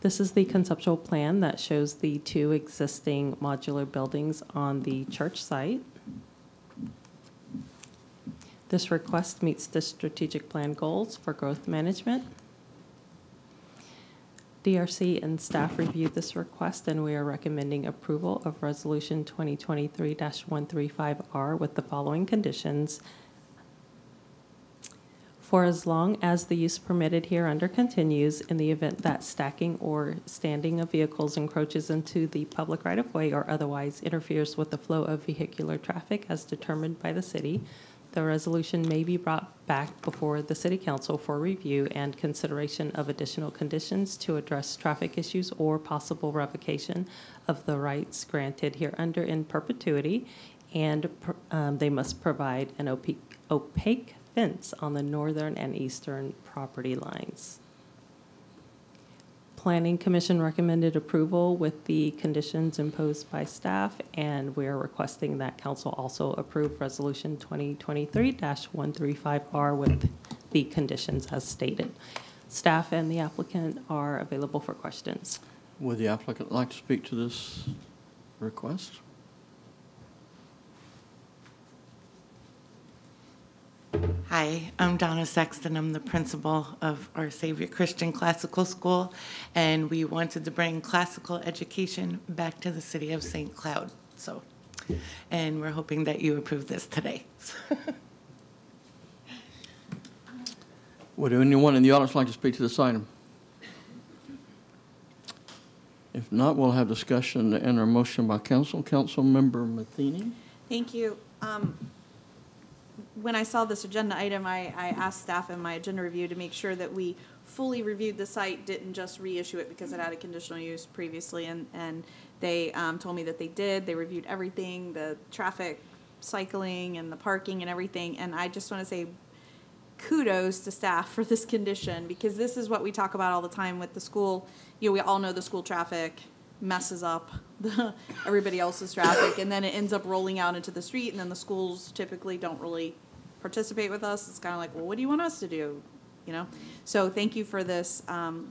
This is the conceptual plan that shows the 2 existing modular buildings on the church site. This request meets the strategic plan goals for growth management. DRC and staff reviewed this request, and we are recommending approval of Resolution 2023-135R with the following conditions. For as long as the use permitted hereunder continues, in the event that stacking or standing of vehicles encroaches into the public right-of-way or otherwise interferes with the flow of vehicular traffic as determined by the city, the resolution may be brought back before the City Council for review and consideration of additional conditions to address traffic issues or possible revocation of the rights granted hereunder in perpetuity, and they must provide an opaque fence on the northern and eastern property lines. Planning Commission recommended approval with the conditions imposed by staff, and we are requesting that council also approve Resolution 2023-135R with the conditions as stated. Staff and the applicant are available for questions. Would the applicant like to speak to this request? Hi, I'm Donna Sexton. I'm the principal of Our Savior Christian Classical School, and we wanted to bring classical education back to the city of St. Cloud. And we're hoping that you approve this today. Would anyone in the audience like to speak to this item? If not, we'll have discussion and a motion by council. Councilmember Matheny? Thank you. When I saw this agenda item, I asked staff in my agenda review to make sure that we fully reviewed the site, didn't just reissue it because it had a conditional use previously, and they told me that they did. They reviewed everything, the traffic cycling and the parking and everything, and I just want to say kudos to staff for this condition, because this is what we talk about all the time with the school. You know, we all know the school traffic messes up everybody else's traffic, and then it ends up rolling out into the street, and then the schools typically don't really participate with us. It's kind of like, well, what do you want us to do? You know? So thank you for this,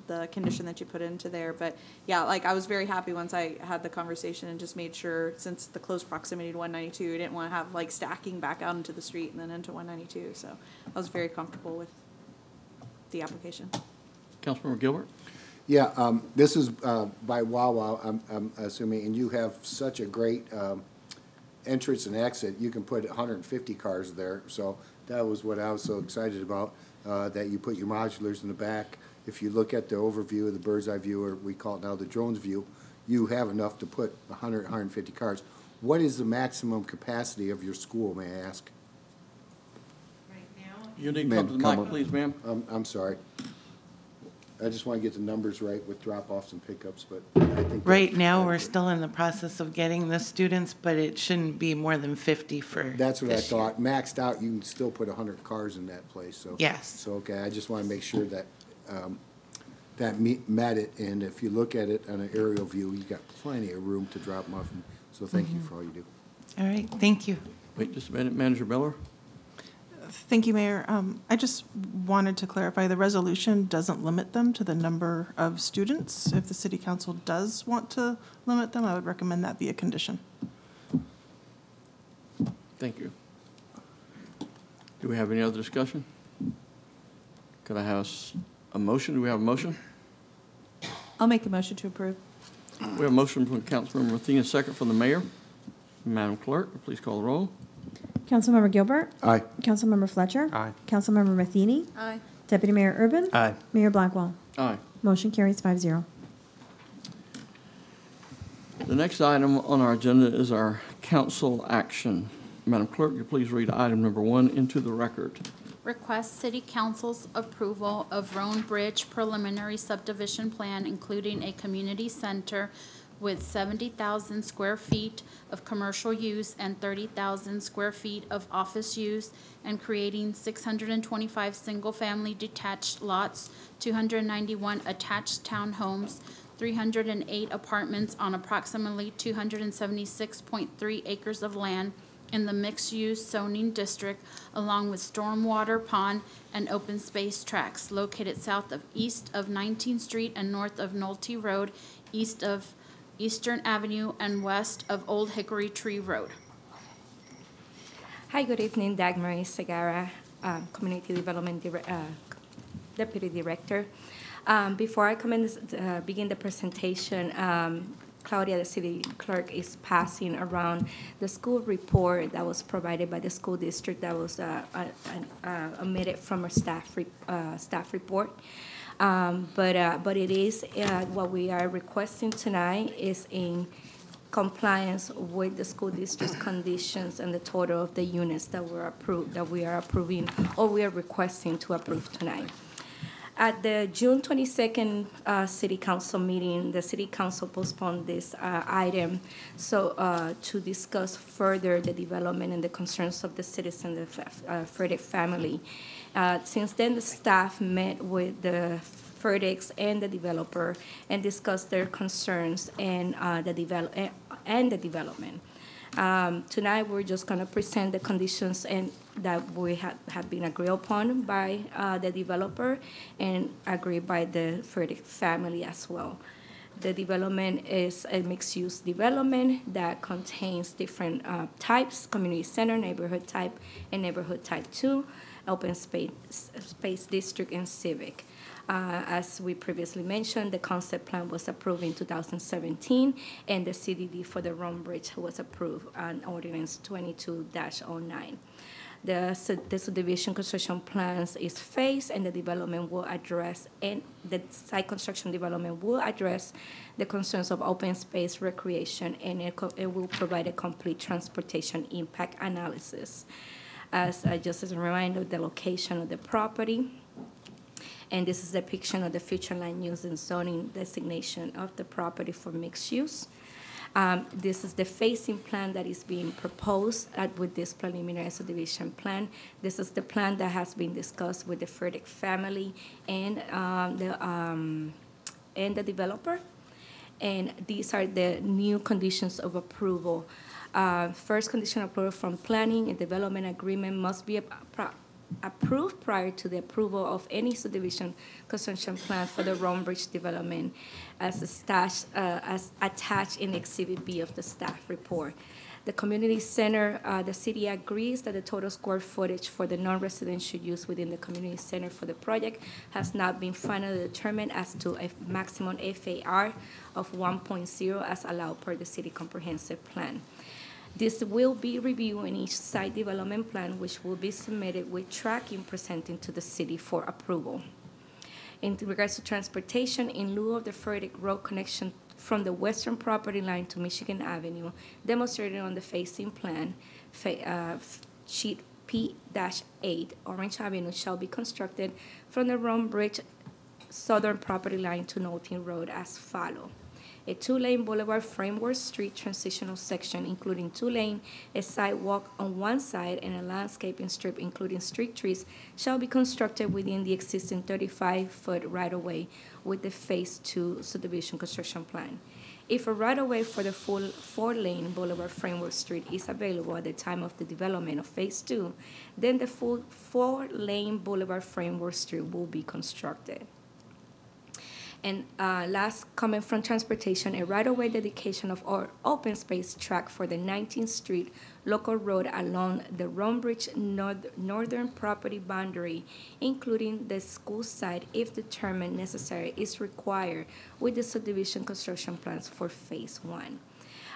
the condition that you put into there. But yeah, like I was very happy once I had the conversation and just made sure, since the close proximity to 192, I didn't want to have like stacking back out into the street and then into 192. So I was very comfortable with the application. Councilmember Gilbert? Yeah, this is by Wawa, I'm assuming, and you have such a great entrance and exit. You can put 150 cars there, so that was what I was so excited about, that you put your modulars in the back. If you look at the overview of the bird's eye view, or we call it now the drone's view, you have enough to put 100, 150 cars. What is the maximum capacity of your school, may I ask? Right now? You need to come to the mic, please, ma'am. I'm sorry. I just want to get the numbers right with drop-offs and pickups, but I think. Right now, we're still in the process of getting the students, but it shouldn't be more than 50 for That's what I this year. thought. Maxed out, you can still put 100 cars in that place, so. Yes. So, okay, I just want to make sure that, that met it, and if you look at it on an aerial view, you've got plenty of room to drop them off, and so thank you for all you do. All right, thank you. Wait just a minute, Manager Miller. Thank you, Mayor. I just wanted to clarify, the resolution doesn't limit them to the number of students. If the city council does want to limit them, I would recommend that be a condition. Thank you. Do we have any other discussion? Could I have a motion? Do we have a motion? I'll make a motion to approve. We have a motion from Councilmember Matheny, a second from the mayor. Madam Clerk, please call the roll. Councilmember Gilbert? Aye. Councilmember Fletcher? Aye. Councilmember Matheny? Aye. Deputy Mayor Urban? Aye. Mayor Blackwell? Aye. Motion carries 5-0. The next item on our agenda is our council action. Madam Clerk, you please read item number 1 into the record. Request City Council's approval of Roan Bridge preliminary subdivision plan, including a community center with 70,000 square feet of commercial use and 30,000 square feet of office use, and creating 625 single-family detached lots, 291 attached townhomes, 308 apartments on approximately 276.3 acres of land in the mixed-use zoning district, along with stormwater pond and open space tracts located east of 19th Street and north of Nolte Road, east of Eastern Avenue, and west of Old Hickory Tree Road. Hi, good evening. Dagmar Segara, Community Development Deputy Director. Before I begin the presentation, Claudia, the city clerk, is passing around the school report that was provided by the school district that was omitted from our staff report. But it is what we are requesting tonight is in compliance with the school district's conditions and the total of the units that we are approving or we are requesting to approve tonight. At the June 22nd City Council meeting, the City Council postponed this item to discuss further the development and the concerns of the citizens of the Furtick family. Since then, the staff met with the Furticks and the developer and discussed their concerns and the development. Tonight, we're just going to present the conditions and that we have been agreed upon by the developer and agreed by the Furtick family as well. The development is a mixed-use development that contains different types: community center, neighborhood type, and neighborhood type 2, open space district, and civic. As we previously mentioned, the concept plan was approved in 2017, and the CDD for the Rome Bridge was approved on Ordinance 22-09. The subdivision construction plans is phased, and the development will address, and the site construction development will address the concerns of open space recreation, and it will provide a complete transportation impact analysis. Just as a reminder, the location of the property. And this is a depiction of the future land use and zoning designation of the property for mixed use. This is the phasing plan that is being proposed with this preliminary subdivision plan. This is the plan that has been discussed with the Furtick family and the developer. And these are the new conditions of approval. First condition of approval from planning and development agreement must be approved prior to the approval of any subdivision construction plan for the Rome Bridge development as attached in Exhibit B of the staff report. The community center, the city agrees that the total square footage for the non-residential use within the community center for the project has not been finally determined as to a maximum FAR of 1.0 as allowed per the city comprehensive plan. This will be reviewed in each site development plan, which will be submitted with tracking presenting to the city for approval. In regards to transportation, in lieu of the Furtick Road connection from the western property line to Michigan Avenue, demonstrated on the phasing plan, sheet P-8, Orange Avenue shall be constructed from the Rome Bridge southern property line to Nolte Road as follows. A 2-lane boulevard framework street transitional section, including 2-lane, a sidewalk on one side, and a landscaping strip, including street trees, shall be constructed within the existing 35-foot right-of-way with the Phase 2 subdivision construction plan. If a right-of-way for the full 4-lane boulevard framework street is available at the time of the development of Phase 2, then the full 4-lane boulevard framework street will be constructed. And last comment from transportation, a right-of-way dedication of our open space track for the 19th Street local road along the Rome Bridge northern property boundary, including the school site, if determined necessary, is required with the subdivision construction plans for Phase 1.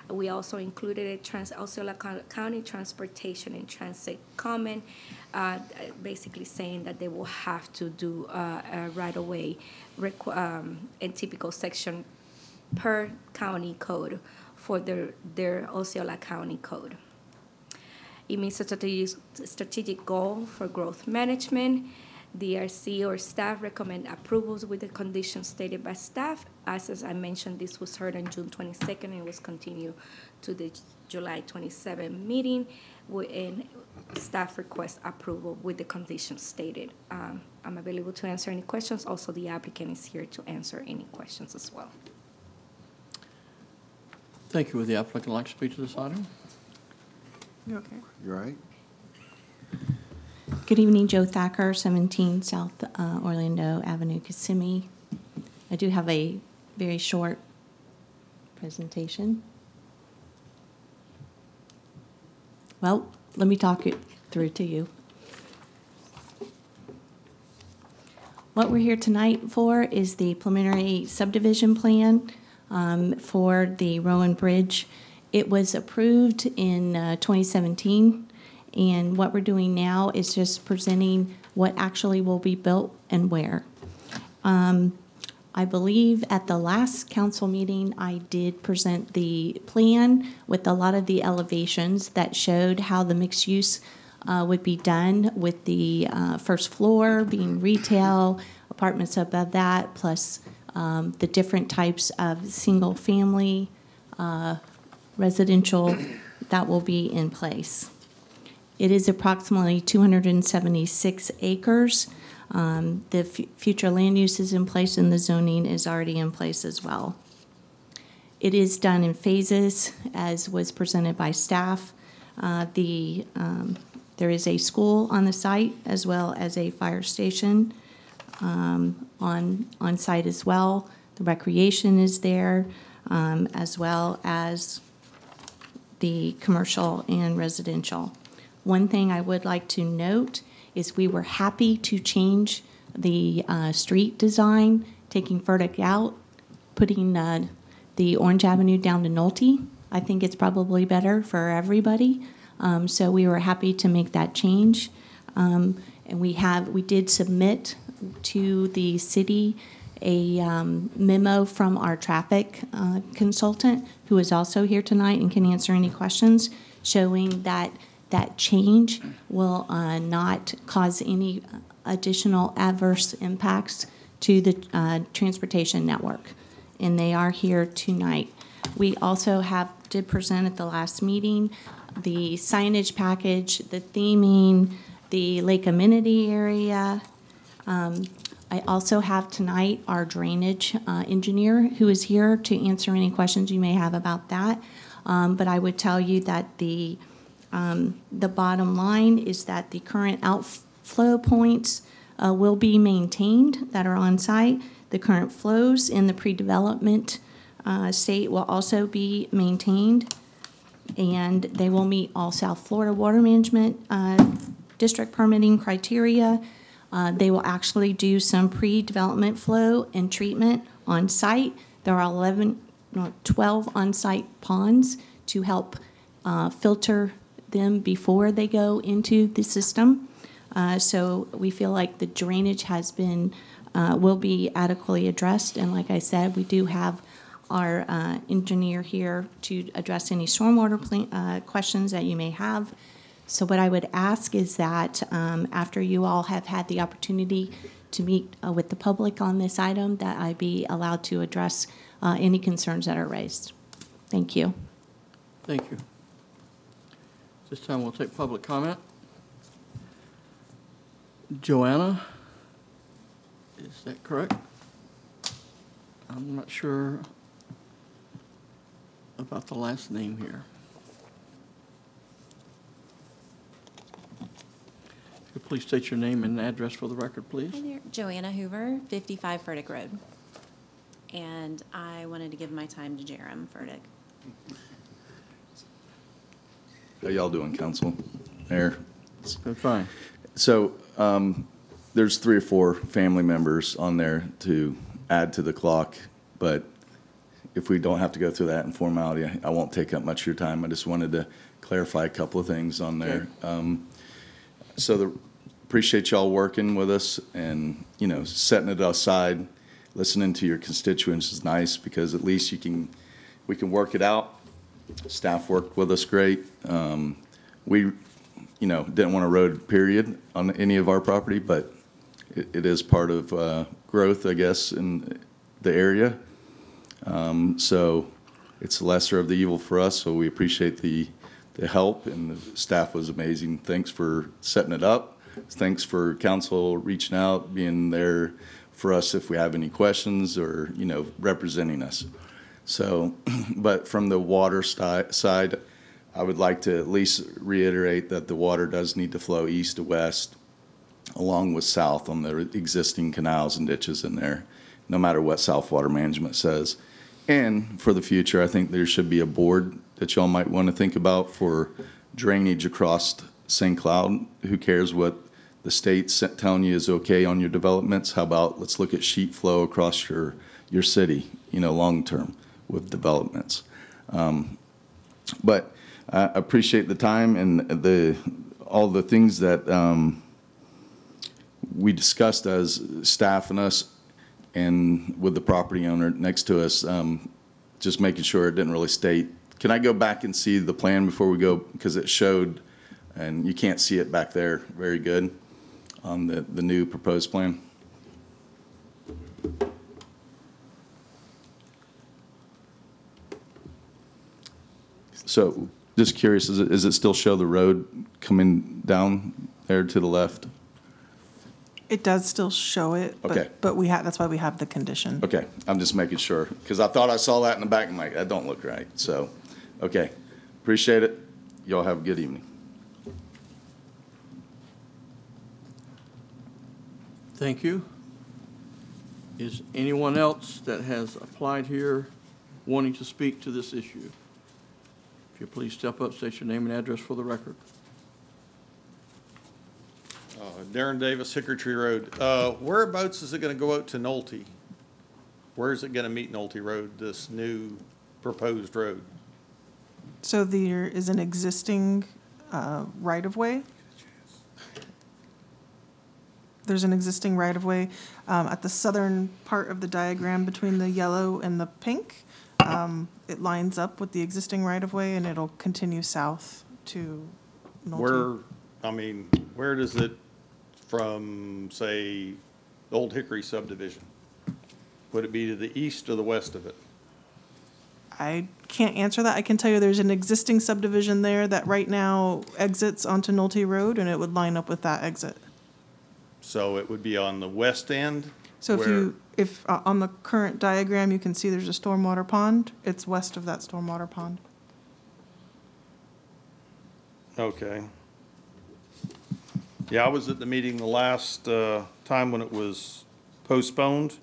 We also included a Osceola County Transportation and Transit comment, basically saying that they will have to do a right-of-way and typical section per county code for their Osceola County code. It meets a strategic goal for growth management. DRC or staff recommend approvals with the conditions stated by staff. As I mentioned, this was heard on June 22nd and was continued to the July 27 meeting. And staff request approval with the conditions stated. I'm available to answer any questions. Also, the applicant is here to answer any questions as well. Thank you. Would the applicant like to speak to this item? You okay? You're right. Good evening, Joe Thacker, 17 South Orlando Avenue, Kissimmee. I do have a very short presentation. Well, let me talk it through to you. What we're here tonight for is the preliminary subdivision plan for the Rowan Bridge. It was approved in 2017, and what we're doing now is just presenting what actually will be built and where. I believe at the last council meeting, I did present the plan with a lot of the elevations that showed how the mixed use would be done, with the first floor being retail, apartments above that, plus the different types of single family residential that will be in place. It is approximately 276 acres. The future land use is in place, and the zoning is already in place as well. It is done in phases, as was presented by staff. There is a school on the site, as well as a fire station on site as well. The recreation is there, as well as the commercial and residential. One thing I would like to note is we were happy to change the street design, taking Furtick out, putting the Orange Avenue down to Nolte. I think it's probably better for everybody. So we were happy to make that change. And we did submit to the city a memo from our traffic consultant, who is also here tonight and can answer any questions, showing that that change will not cause any additional adverse impacts to the transportation network. And they are here tonight. We also did present at the last meeting the signage package, the theming, the lake amenity area. I also have tonight our drainage engineer, who is here to answer any questions you may have about that. But I would tell you that the bottom line is that the current outflow points will be maintained that are on site. The current flows in the pre-development state will also be maintained, and they will meet all South Florida water management district permitting criteria. They will actually do some pre-development flow and treatment on site. There are 12 on-site ponds to help filter them before they go into the system. So we feel like the drainage will be adequately addressed. And like I said, we do have our engineer here to address any stormwater questions that you may have. So what I would ask is that after you all have had the opportunity to meet with the public on this item, that I be allowed to address any concerns that are raised. Thank you. Thank you. This time we'll take public comment. Joanna, is that correct? I'm not sure about the last name here. If you please state your name and address for the record, please. Hi there, Joanna Hoover, 55 Furtick Road. And I wanted to give my time to Jerem Furtick. How y'all doing, Council, Mayor? Been fine. So there's 3 or 4 family members on there to add to the clock, but if we don't have to go through that in formality, I won't take up much of your time. I just wanted to clarify a couple of things on there. Appreciate y'all working with us and, setting it aside, listening to your constituents is nice, because at least we can work it out. Staff worked with us great. We, didn't want a road period on any of our property, but it is part of growth, I guess, in the area. So it's the lesser of the evil for us, so we appreciate the help, and the staff was amazing. Thanks for setting it up. Thanks for council reaching out, being there for us if we have any questions, or, you know, representing us. So, but from the water side, I would like to at least reiterate that the water does need to flow east to west, along with south on the existing canals and ditches in there, no matter what South Water Management says. And for the future, I think there should be a board that y'all might want to think about for drainage across St. Cloud. Who cares what the state's telling you is okay on your developments? How about let's look at sheet flow across your city, you know, long term with developments. But I appreciate the time and all the things that we discussed as staff and us, and with the property owner next to us, just making sure it didn't really state. Can I go back and see the plan before we go? Because it showed, and you can't see it back there very good on the new proposed plan. So just curious, is it still show the road coming down there to the left? It does still show it, Okay. but we have, that's why we have the condition. Okay, I'm just making sure, because I thought I saw that in the back, and I'm like, that don't look right. So, okay, appreciate it. Y'all have a good evening. Thank you. Is anyone else that has applied here wanting to speak to this issue? If you please step up, state your name and address for the record. Darren Davis, Hickory Tree Road. Whereabouts is it going to go out to Nolte? Where is it going to meet Nolte Road, this new proposed road? So there is an existing right-of-way. There's an existing right-of-way at the southern part of the diagram between the yellow and the pink. It lines up with the existing right-of-way, and it'll continue south to Nolte. Where does it, from, say, the Old Hickory subdivision? Would it be to the east or the west of it? I can't answer that. I can tell you there's an existing subdivision there that right now exits onto Nolte Road, and it would line up with that exit. So it would be on the west end? So if on the current diagram, you can see there's a stormwater pond. It's west of that stormwater pond. Okay. Yeah, I was at the meeting the last time when it was postponed,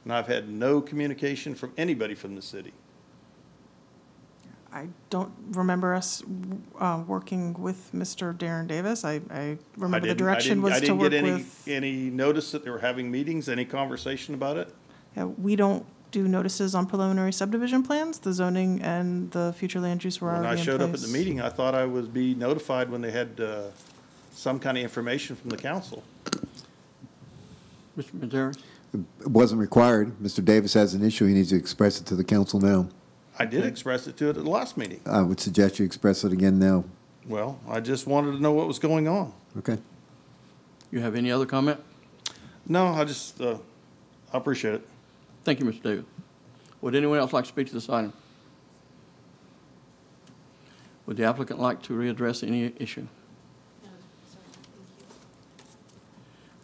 and I've had no communication from anybody from the city. I don't remember us working with Mr. Darren Davis. I remember the direction was to work with. I didn't get any notice that they were having meetings, any conversation about it? Yeah, we don't do notices on preliminary subdivision plans. The zoning and the future land use were already in place. When I showed up at the meeting, I thought I would be notified when they had some kind of information from the council. Mr. Medeiros? It wasn't required. Mr. Davis has an issue. He needs to express it to the council now. I did express it to it at the last meeting. I would suggest you express it again now. Well, I just wanted to know what was going on. Okay. You have any other comment? No, I just, I appreciate it. Thank you, Mr. Davis. Would anyone else like to speak to this item? Would the applicant like to readdress any issue?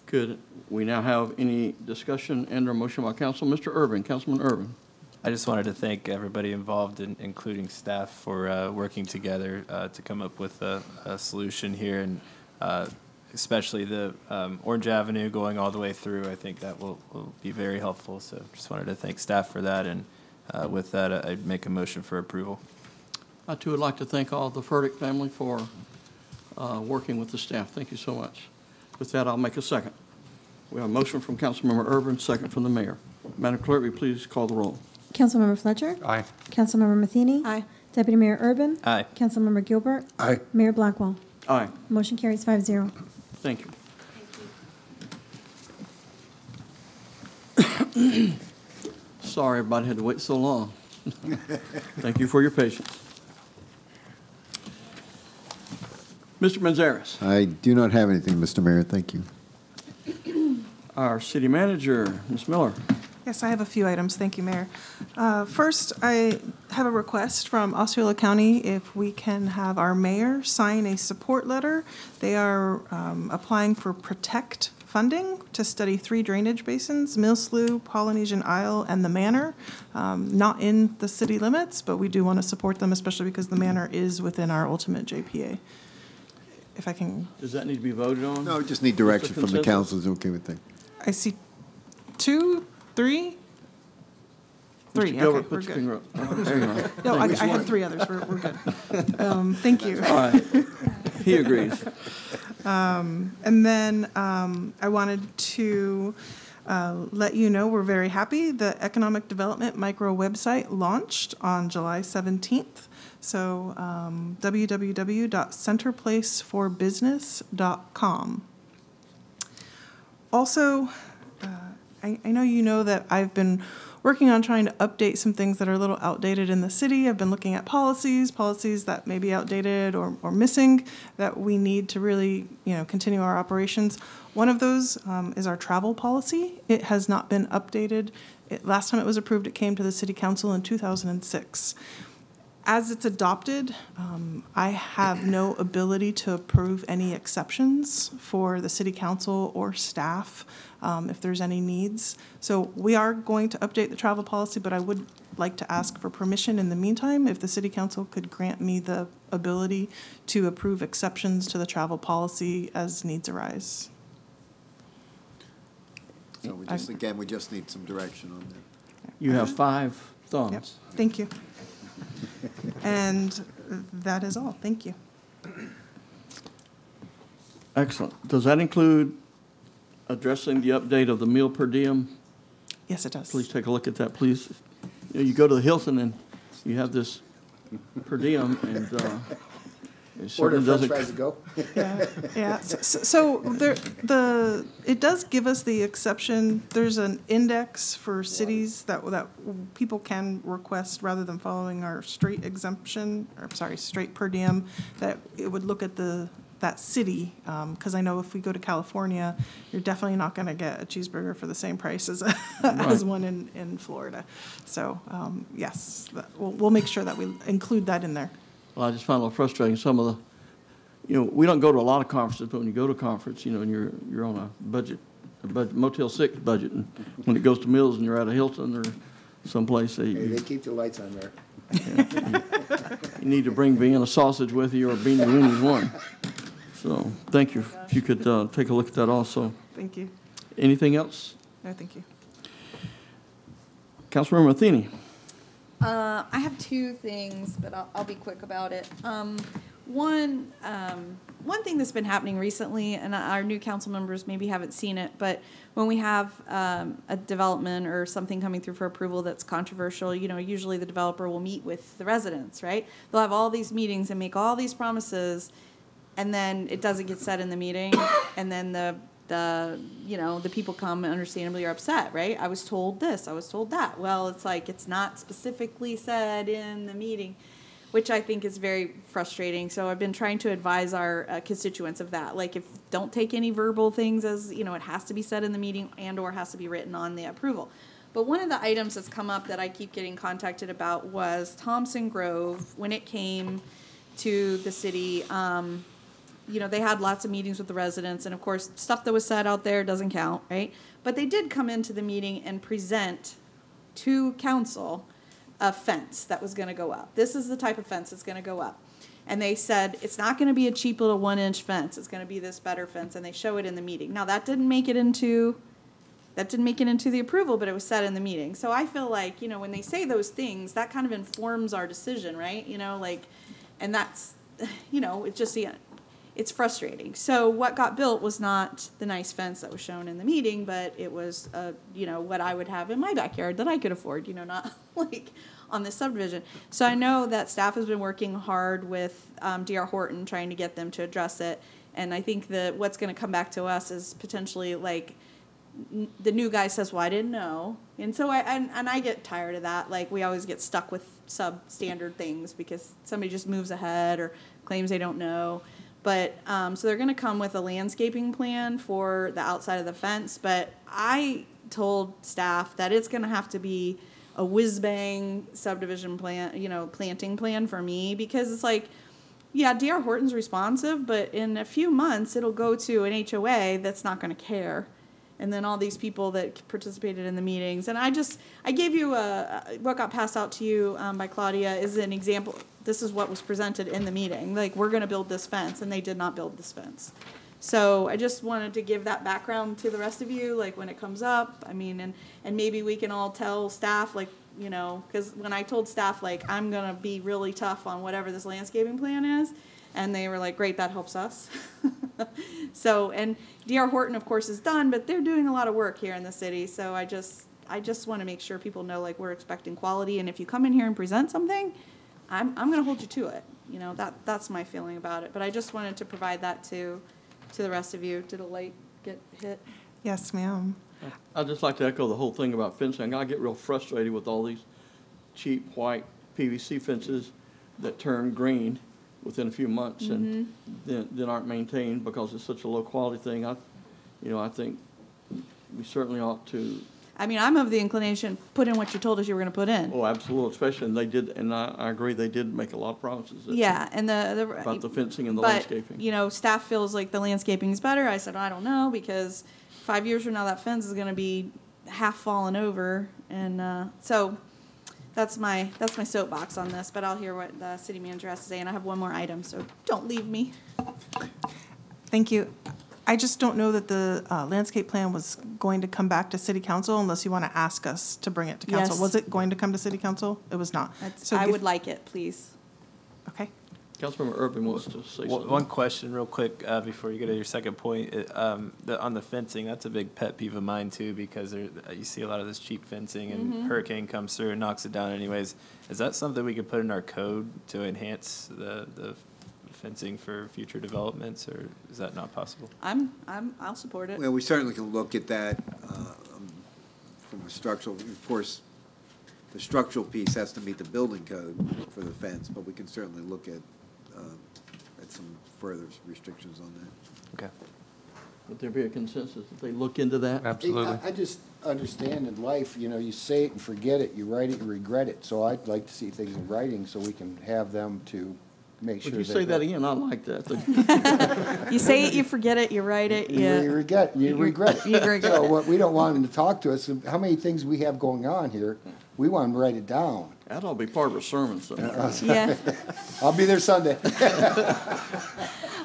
Could we now have any discussion and or motion by council? Mr. Urban, Councilman Urban. I just wanted to thank everybody involved, including staff, for working together to come up with a solution here, and especially the Orange Avenue going all the way through. I think that will be very helpful. So just wanted to thank staff for that, and with that, I'd make a motion for approval. I too would like to thank all the Furtick family for working with the staff. Thank you so much. With that, I'll make a second. We have a motion from Councilmember Urban, second from the mayor. Madam Clerk, will you please call the roll? Councilmember Fletcher? Aye. Councilmember Matheny? Aye. Deputy Mayor Urban? Aye. Councilmember Gilbert? Aye. Mayor Blackwell? Aye. Motion carries 5-0. Thank you. Sorry everybody had to wait so long. Thank you for your patience. Mr. Manzares. I do not have anything, Mr. Mayor. Thank you. our city manager, Ms. Miller. Yes, I have a few items. Thank you, Mayor. First, I have a request from Osceola County if we can have our mayor sign a support letter. They are applying for PROTECT funding to study 3 drainage basins, Mill Slough, Polynesian Isle, and the Manor. Not in the city limits, but we do want to support them, especially because the Manor is within our ultimate JPA. If I can. Does that need to be voted on? No, we just need direction from the consensus? council, is okay with that. I see 2, 3. 3, Mr. Gilbert, okay, we're put your good. finger up. Oh, there you are. No, I Which had one? 3 others, we're good. Thank you. All right. He agrees. And then I wanted to let you know we're very happy. The Economic Development Micro website launched on July 17th. So www.centerplaceforbusiness.com. Also, I know you know that I've been working on trying to update some things that are a little outdated in the city. I've been looking at policies that may be outdated or missing that we need to really, continue our operations. One of those is our travel policy. It has not been updated. Last time it was approved, it came to the city council in 2006. As it's adopted, I have no ability to approve any exceptions for the city council or staff if there's any needs. So we are going to update the travel policy, but I would like to ask for permission in the meantime if the city council could grant me the ability to approve exceptions to the travel policy as needs arise. So we just need some direction on that. You have 5 thumbs. Yep. Thank you. And that is all. Thank you. Excellent. Does that include addressing the update of the meal per diem? Yes, it does. Please take a look at that, please. You go to the Hilton and you have this per diem, and it Order certainly French doesn't. fries to go. Yeah. So it does give us the exception. There's an index for cities that people can request rather than following our straight straight per diem. That it would look at that city, because I know if we go to California, you're definitely not going to get a cheeseburger for the same price as as one in Florida. So yes, we'll make sure that we include that in there. Well, I just find it a little frustrating. Some of the, we don't go to a lot of conferences, but when you go to a conference, and you're on a budget, Motel 6 budget, and when it goes to meals and you're at a Hilton or someplace, They keep the lights on there. you need to bring Vienna sausage with you or beanie weenies one. So thank you. If you could take a look at that also. Thank you. Anything else? No, thank you. Councilmember Matheny. I have 2 things, but I'll be quick about it. One thing that's been happening recently, and our new council members maybe haven't seen it, but when we have a development or something coming through for approval that's controversial, usually the developer will meet with the residents, right? They'll have all these meetings and make all these promises, and then it doesn't get said in the meeting, and then the people come and understandably are upset, right? I was told this, I was told that. Well, it's like it's not specifically said in the meeting, which I think is very frustrating. So I've been trying to advise our constituents of that. Like, don't take any verbal things as, it has to be said in the meeting and or has to be written on the approval. But one of the items that's come up that I keep getting contacted about was Thompson Grove. When it came to the city, they had lots of meetings with the residents, and of course, stuff that was said out there doesn't count, right? But they did come into the meeting and present to council a fence that was going to go up. This is the type of fence that's going to go up. And they said, it's not going to be a cheap little 1-inch fence. It's going to be this better fence, and they show it in the meeting. Now, that didn't make it into the approval, but it was said in the meeting. So I feel like, when they say those things, that kind of informs our decision, right? And that's, it just, it's frustrating. So what got built was not the nice fence that was shown in the meeting, but it was, what I would have in my backyard that I could afford, not like on this subdivision. So I know that staff has been working hard with D.R. Horton, trying to get them to address it. And I think that what's going to come back to us is potentially like the new guy says, well, I didn't know. And so I get tired of that. Like, we always get stuck with substandard things because somebody just moves ahead or claims they don't know. But, so they're gonna come with a landscaping plan for the outside of the fence, but I told staff that it's gonna have to be a whiz-bang subdivision plan, planting plan for me, because it's like, yeah, D.R. Horton's responsive, but in a few months, it'll go to an HOA that's not gonna care. And then all these people that participated in the meetings. And I gave you what got passed out to you by Claudia is an example. This is what was presented in the meeting. Like, we're gonna build this fence, and they did not build this fence. So I just wanted to give that background to the rest of you, like when it comes up. I mean, and maybe we can all tell staff, like, because when I told staff, like, I'm gonna be really tough on whatever this landscaping plan is, and they were like, great, that helps us. So, and D.R. Horton, of course, is done, but they're doing a lot of work here in the city. So I just want to make sure people know, like, we're expecting quality. And if you come in here and present something, I'm going to hold you to it. That's my feeling about it. But I just wanted to provide that to the rest of you. Did a light get hit? Yes, ma'am. I'd just like to echo the whole thing about fencing. I get real frustrated with all these cheap white PVC fences that turn green within a few months and then aren't maintained because it's such a low quality thing. I think we certainly ought to. I mean, I'm of the inclination, put in what you told us you were going to put in. Oh, absolutely, especially, and they did, and I agree, they did make a lot of promises. Yeah, and about the fencing and the landscaping. Staff feels like the landscaping is better. I said, I don't know, because 5 years from now, that fence is going to be half fallen over, and so that's my soapbox on this. But I'll hear what the city manager has to say, and I have one more item, so don't leave me. Thank you. I just don't know that the landscape plan was going to come back to city council unless you want to ask us to bring it to council. Yes. Was it going to come to city council? It was not. So I would like it, please. Okay. Councilmember Urban wants to say something. One question real quick before you go to your second point. On the fencing, that's a big pet peeve of mine too, because you see a lot of this cheap fencing and hurricane comes through and knocks it down anyways. Is that something we could put in our code to enhance the fencing for future developments, or is that not possible? I'll support it. Well, we certainly can look at that from a structural, of course, the structural piece has to meet the building code for the fence, but we can certainly look at some further restrictions on that. Okay. Would there be a consensus that they look into that? Absolutely. I just understand in life, you say it and forget it, you write it and regret it. So I'd like to see things in writing so we can have them to make sure. Would you say that again? I like that. You say it, you forget it, you write it, You regret it. You regret So it. what we don't want them to talk to us, how many things we have going on here, we want them to write it down. That ought to be part of a sermon somewhere. Yeah. I'll be there Sunday.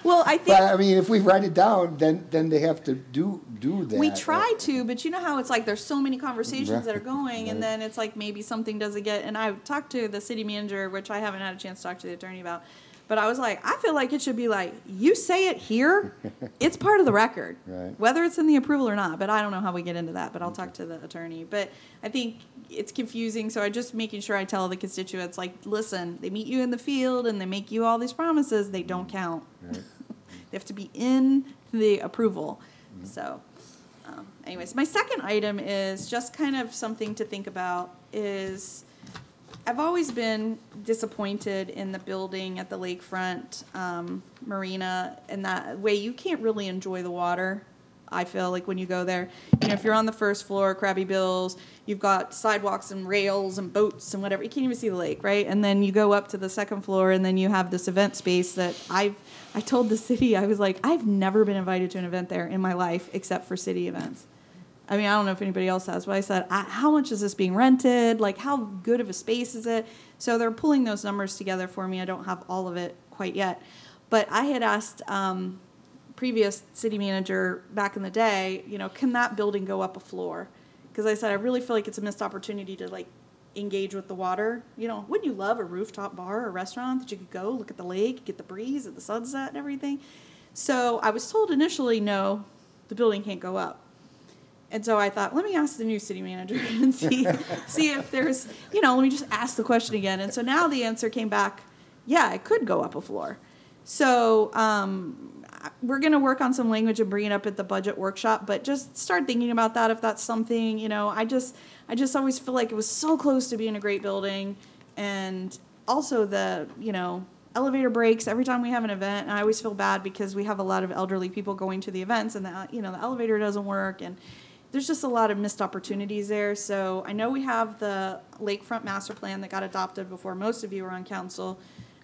Well, I think. But I mean, if we write it down, then they have to do that. We try to, but you know how it's like there's so many conversations Right. that are going, and Right. then it's like maybe something doesn't get. And I talked to the city manager, which I haven't had a chance to talk to the attorney about. But I was like, I feel like it should be like, you say it here, it's part of the record, Right. whether it's in the approval or not. But I don't know how we get into that, but I'll talk to the attorney. But I think it's confusing, so I'm just making sure I tell the constituents, like, listen, they meet you in the field and they make you all these promises, they don't count. Right. They have to be in the approval. So, anyways, my second item is just kind of something to think about is I've always been disappointed in the building at the lakefront marina, and that way you can't really enjoy the water. I feel like when you go there, if you're on the first floor, Krabby Bill's, you've got sidewalks and rails and boats and whatever. You can't even see the lake, right? And then you go up to the second floor, and then you have this event space that I told the city, I was like, I've never been invited to an event there in my life except for city events. I mean, I don't know if anybody else has, but I said, how much is this being rented? Like, how good of a space is it? So they're pulling those numbers together for me. I don't have all of it quite yet. But I had asked previous city manager back in the day, can that building go up a floor? Because I said, I really feel like it's a missed opportunity to, like, engage with the water. Wouldn't you love a rooftop bar or restaurant that you could go look at the lake, get the breeze at the sunset and everything? So I was told initially, no, the building can't go up. And so I thought, let me ask the new city manager and see if there's, let me just ask the question again. And so now the answer came back, yeah, it could go up a floor. So we're going to work on some language and bring it up at the budget workshop, but just start thinking about that if that's something, I just always feel like it was so close to being a great building. And also elevator breaks every time we have an event, and I always feel bad because we have a lot of elderly people going to the events, and the elevator doesn't work, and there's just a lot of missed opportunities there. So I know we have the Lakefront Master Plan that got adopted before most of you were on council,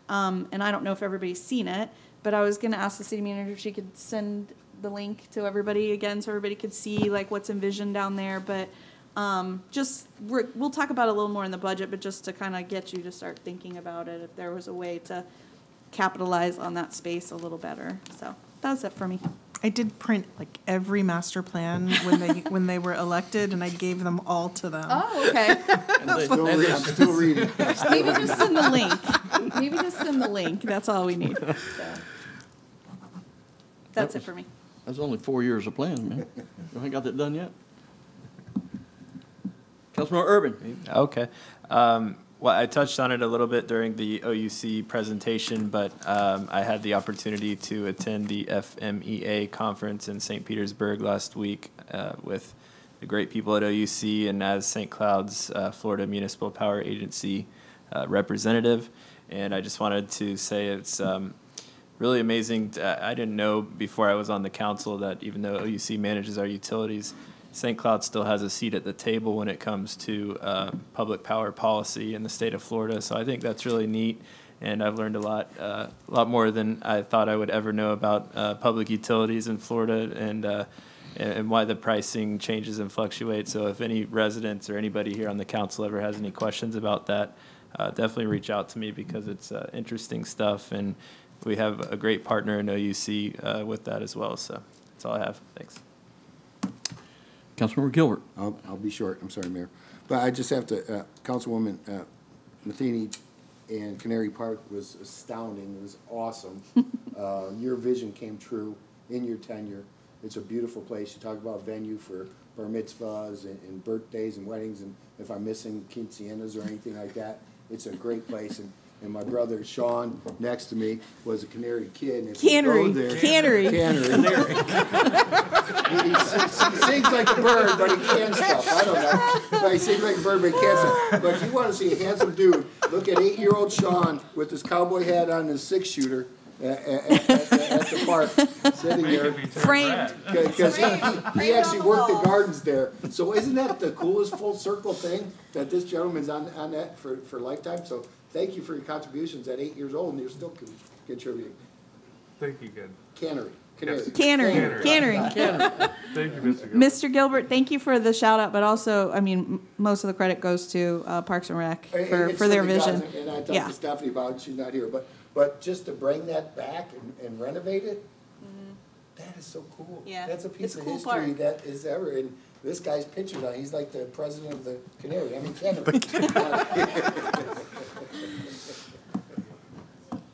and I don't know if everybody's seen it, but I was going to ask the city manager if she could send the link to everybody again so everybody could see like what's envisioned down there. But we'll talk about it a little more in the budget, but just to kind of get you to start thinking about it, if there was a way to capitalize on that space a little better. So that's it for me. I did print like every master plan when they were elected, and I gave them all to them. Oh, okay. I'm still reading. Maybe just send the link. Maybe just send the link. That's all we need. So that's it for me. That's only 4 years of plan, man. You haven't got that done yet? Councilman Urban. Okay. Well, I touched on it a little bit during the OUC presentation, but I had the opportunity to attend the FMEA conference in St. Petersburg last week with the great people at OUC and as St. Cloud's Florida Municipal Power Agency representative. And I just wanted to say it's really amazing. I didn't know before I was on the council that even though OUC manages our utilities, St. Cloud still has a seat at the table when it comes to public power policy in the state of Florida. So I think that's really neat, and I've learned a lot more than I thought I would ever know about public utilities in Florida and why the pricing changes and fluctuates. So if any residents or anybody here on the council ever has any questions about that, definitely reach out to me because it's interesting stuff, and we have a great partner in OUC with that as well. So that's all I have. Thanks. Councilmember Gilbert. I'll be short. I'm sorry, Mayor. But I just have to, Councilwoman Matheny and Canary Park was astounding. It was awesome. Your vision came true in your tenure. It's a beautiful place. You talk about venue for bar mitzvahs and birthdays and weddings, and if I'm missing quinceañeras or anything like that, it's a great place. And my brother Sean, next to me, was a Canary kid. And if you go there, Canary. He sings like a bird, but he can't stuff. I don't know. But he sings like a bird, but he can't stuff. But if you want to see a handsome dude, look at 8-year-old Sean with his cowboy hat on and his 6-shooter at the park, sitting there. Framed. Because he actually worked the gardens there. So isn't that the coolest full circle thing, that this gentleman's on that for lifetime? So thank you for your contributions at 8 years old, and you're still contributing. Thank you, good. Cannery. Cannery. Thank you, Mr. Gilbert. Mr. Gilbert, thank you for the shout out, but also, I mean, most of the credit goes to Parks and Rec for their vision. And I talked to Stephanie about it, she's not here, but just to bring that back and renovate it, that is so cool. Yeah, That's a piece of cool history park. that is ever, and this guy's pictured on it. He's like the president of the Canary, I mean, Canary.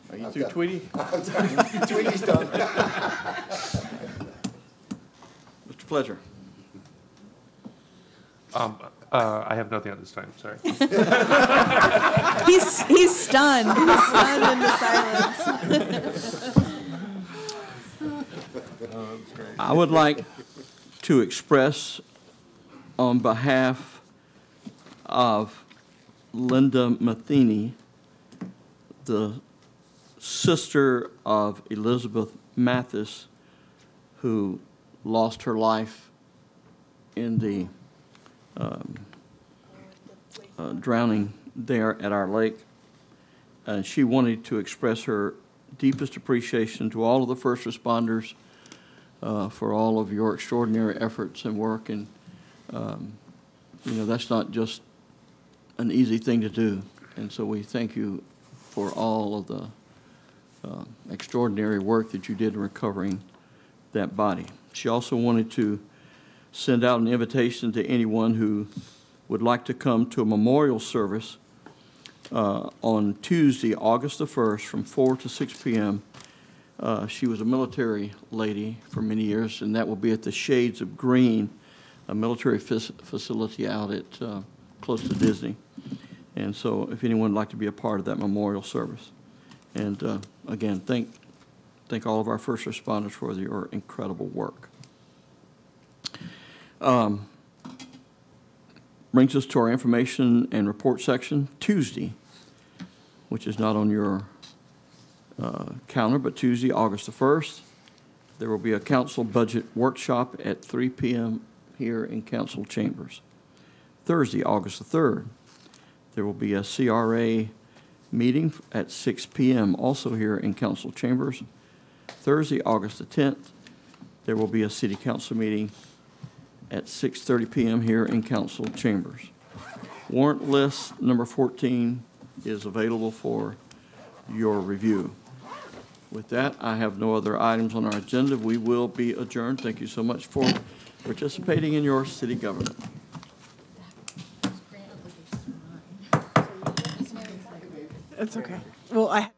Are you through, Tweety? Tweety's done. Mr. Fletcher. I have nothing at this time, sorry. He's stunned. He's stunned into silence. I would like to express on behalf of Linda Matheny, the sister of Elizabeth Mathis, who lost her life in the drowning there at our lake. She wanted to express her deepest appreciation to all of the first responders for all of your extraordinary efforts and work. And, that's not just an easy thing to do. And so we thank you for all of the extraordinary work that you did in recovering that body. She also wanted to send out an invitation to anyone who would like to come to a memorial service on Tuesday, August the 1st, from 4 to 6 p.m. She was a military lady for many years, and that will be at the Shades of Green, a military facility out at close to Disney. And so if anyone would like to be a part of that memorial service. And again, thank all of our first responders for your incredible work. Brings us to our information and report section. Tuesday, which is not on your calendar, but Tuesday, August the 1st, there will be a council budget workshop at 3 p.m. here in council chambers. Thursday, August the 3rd, there will be a CRA meeting at 6 p.m. also here in council chambers. Thursday, August the 10th, there will be a city council meeting at 6:30 p.m. here in council chambers. Warrant list number 14 is available for your review. With that, I have no other items on our agenda. We will be adjourned. Thank you so much for participating in your city government. It's okay. Well, I.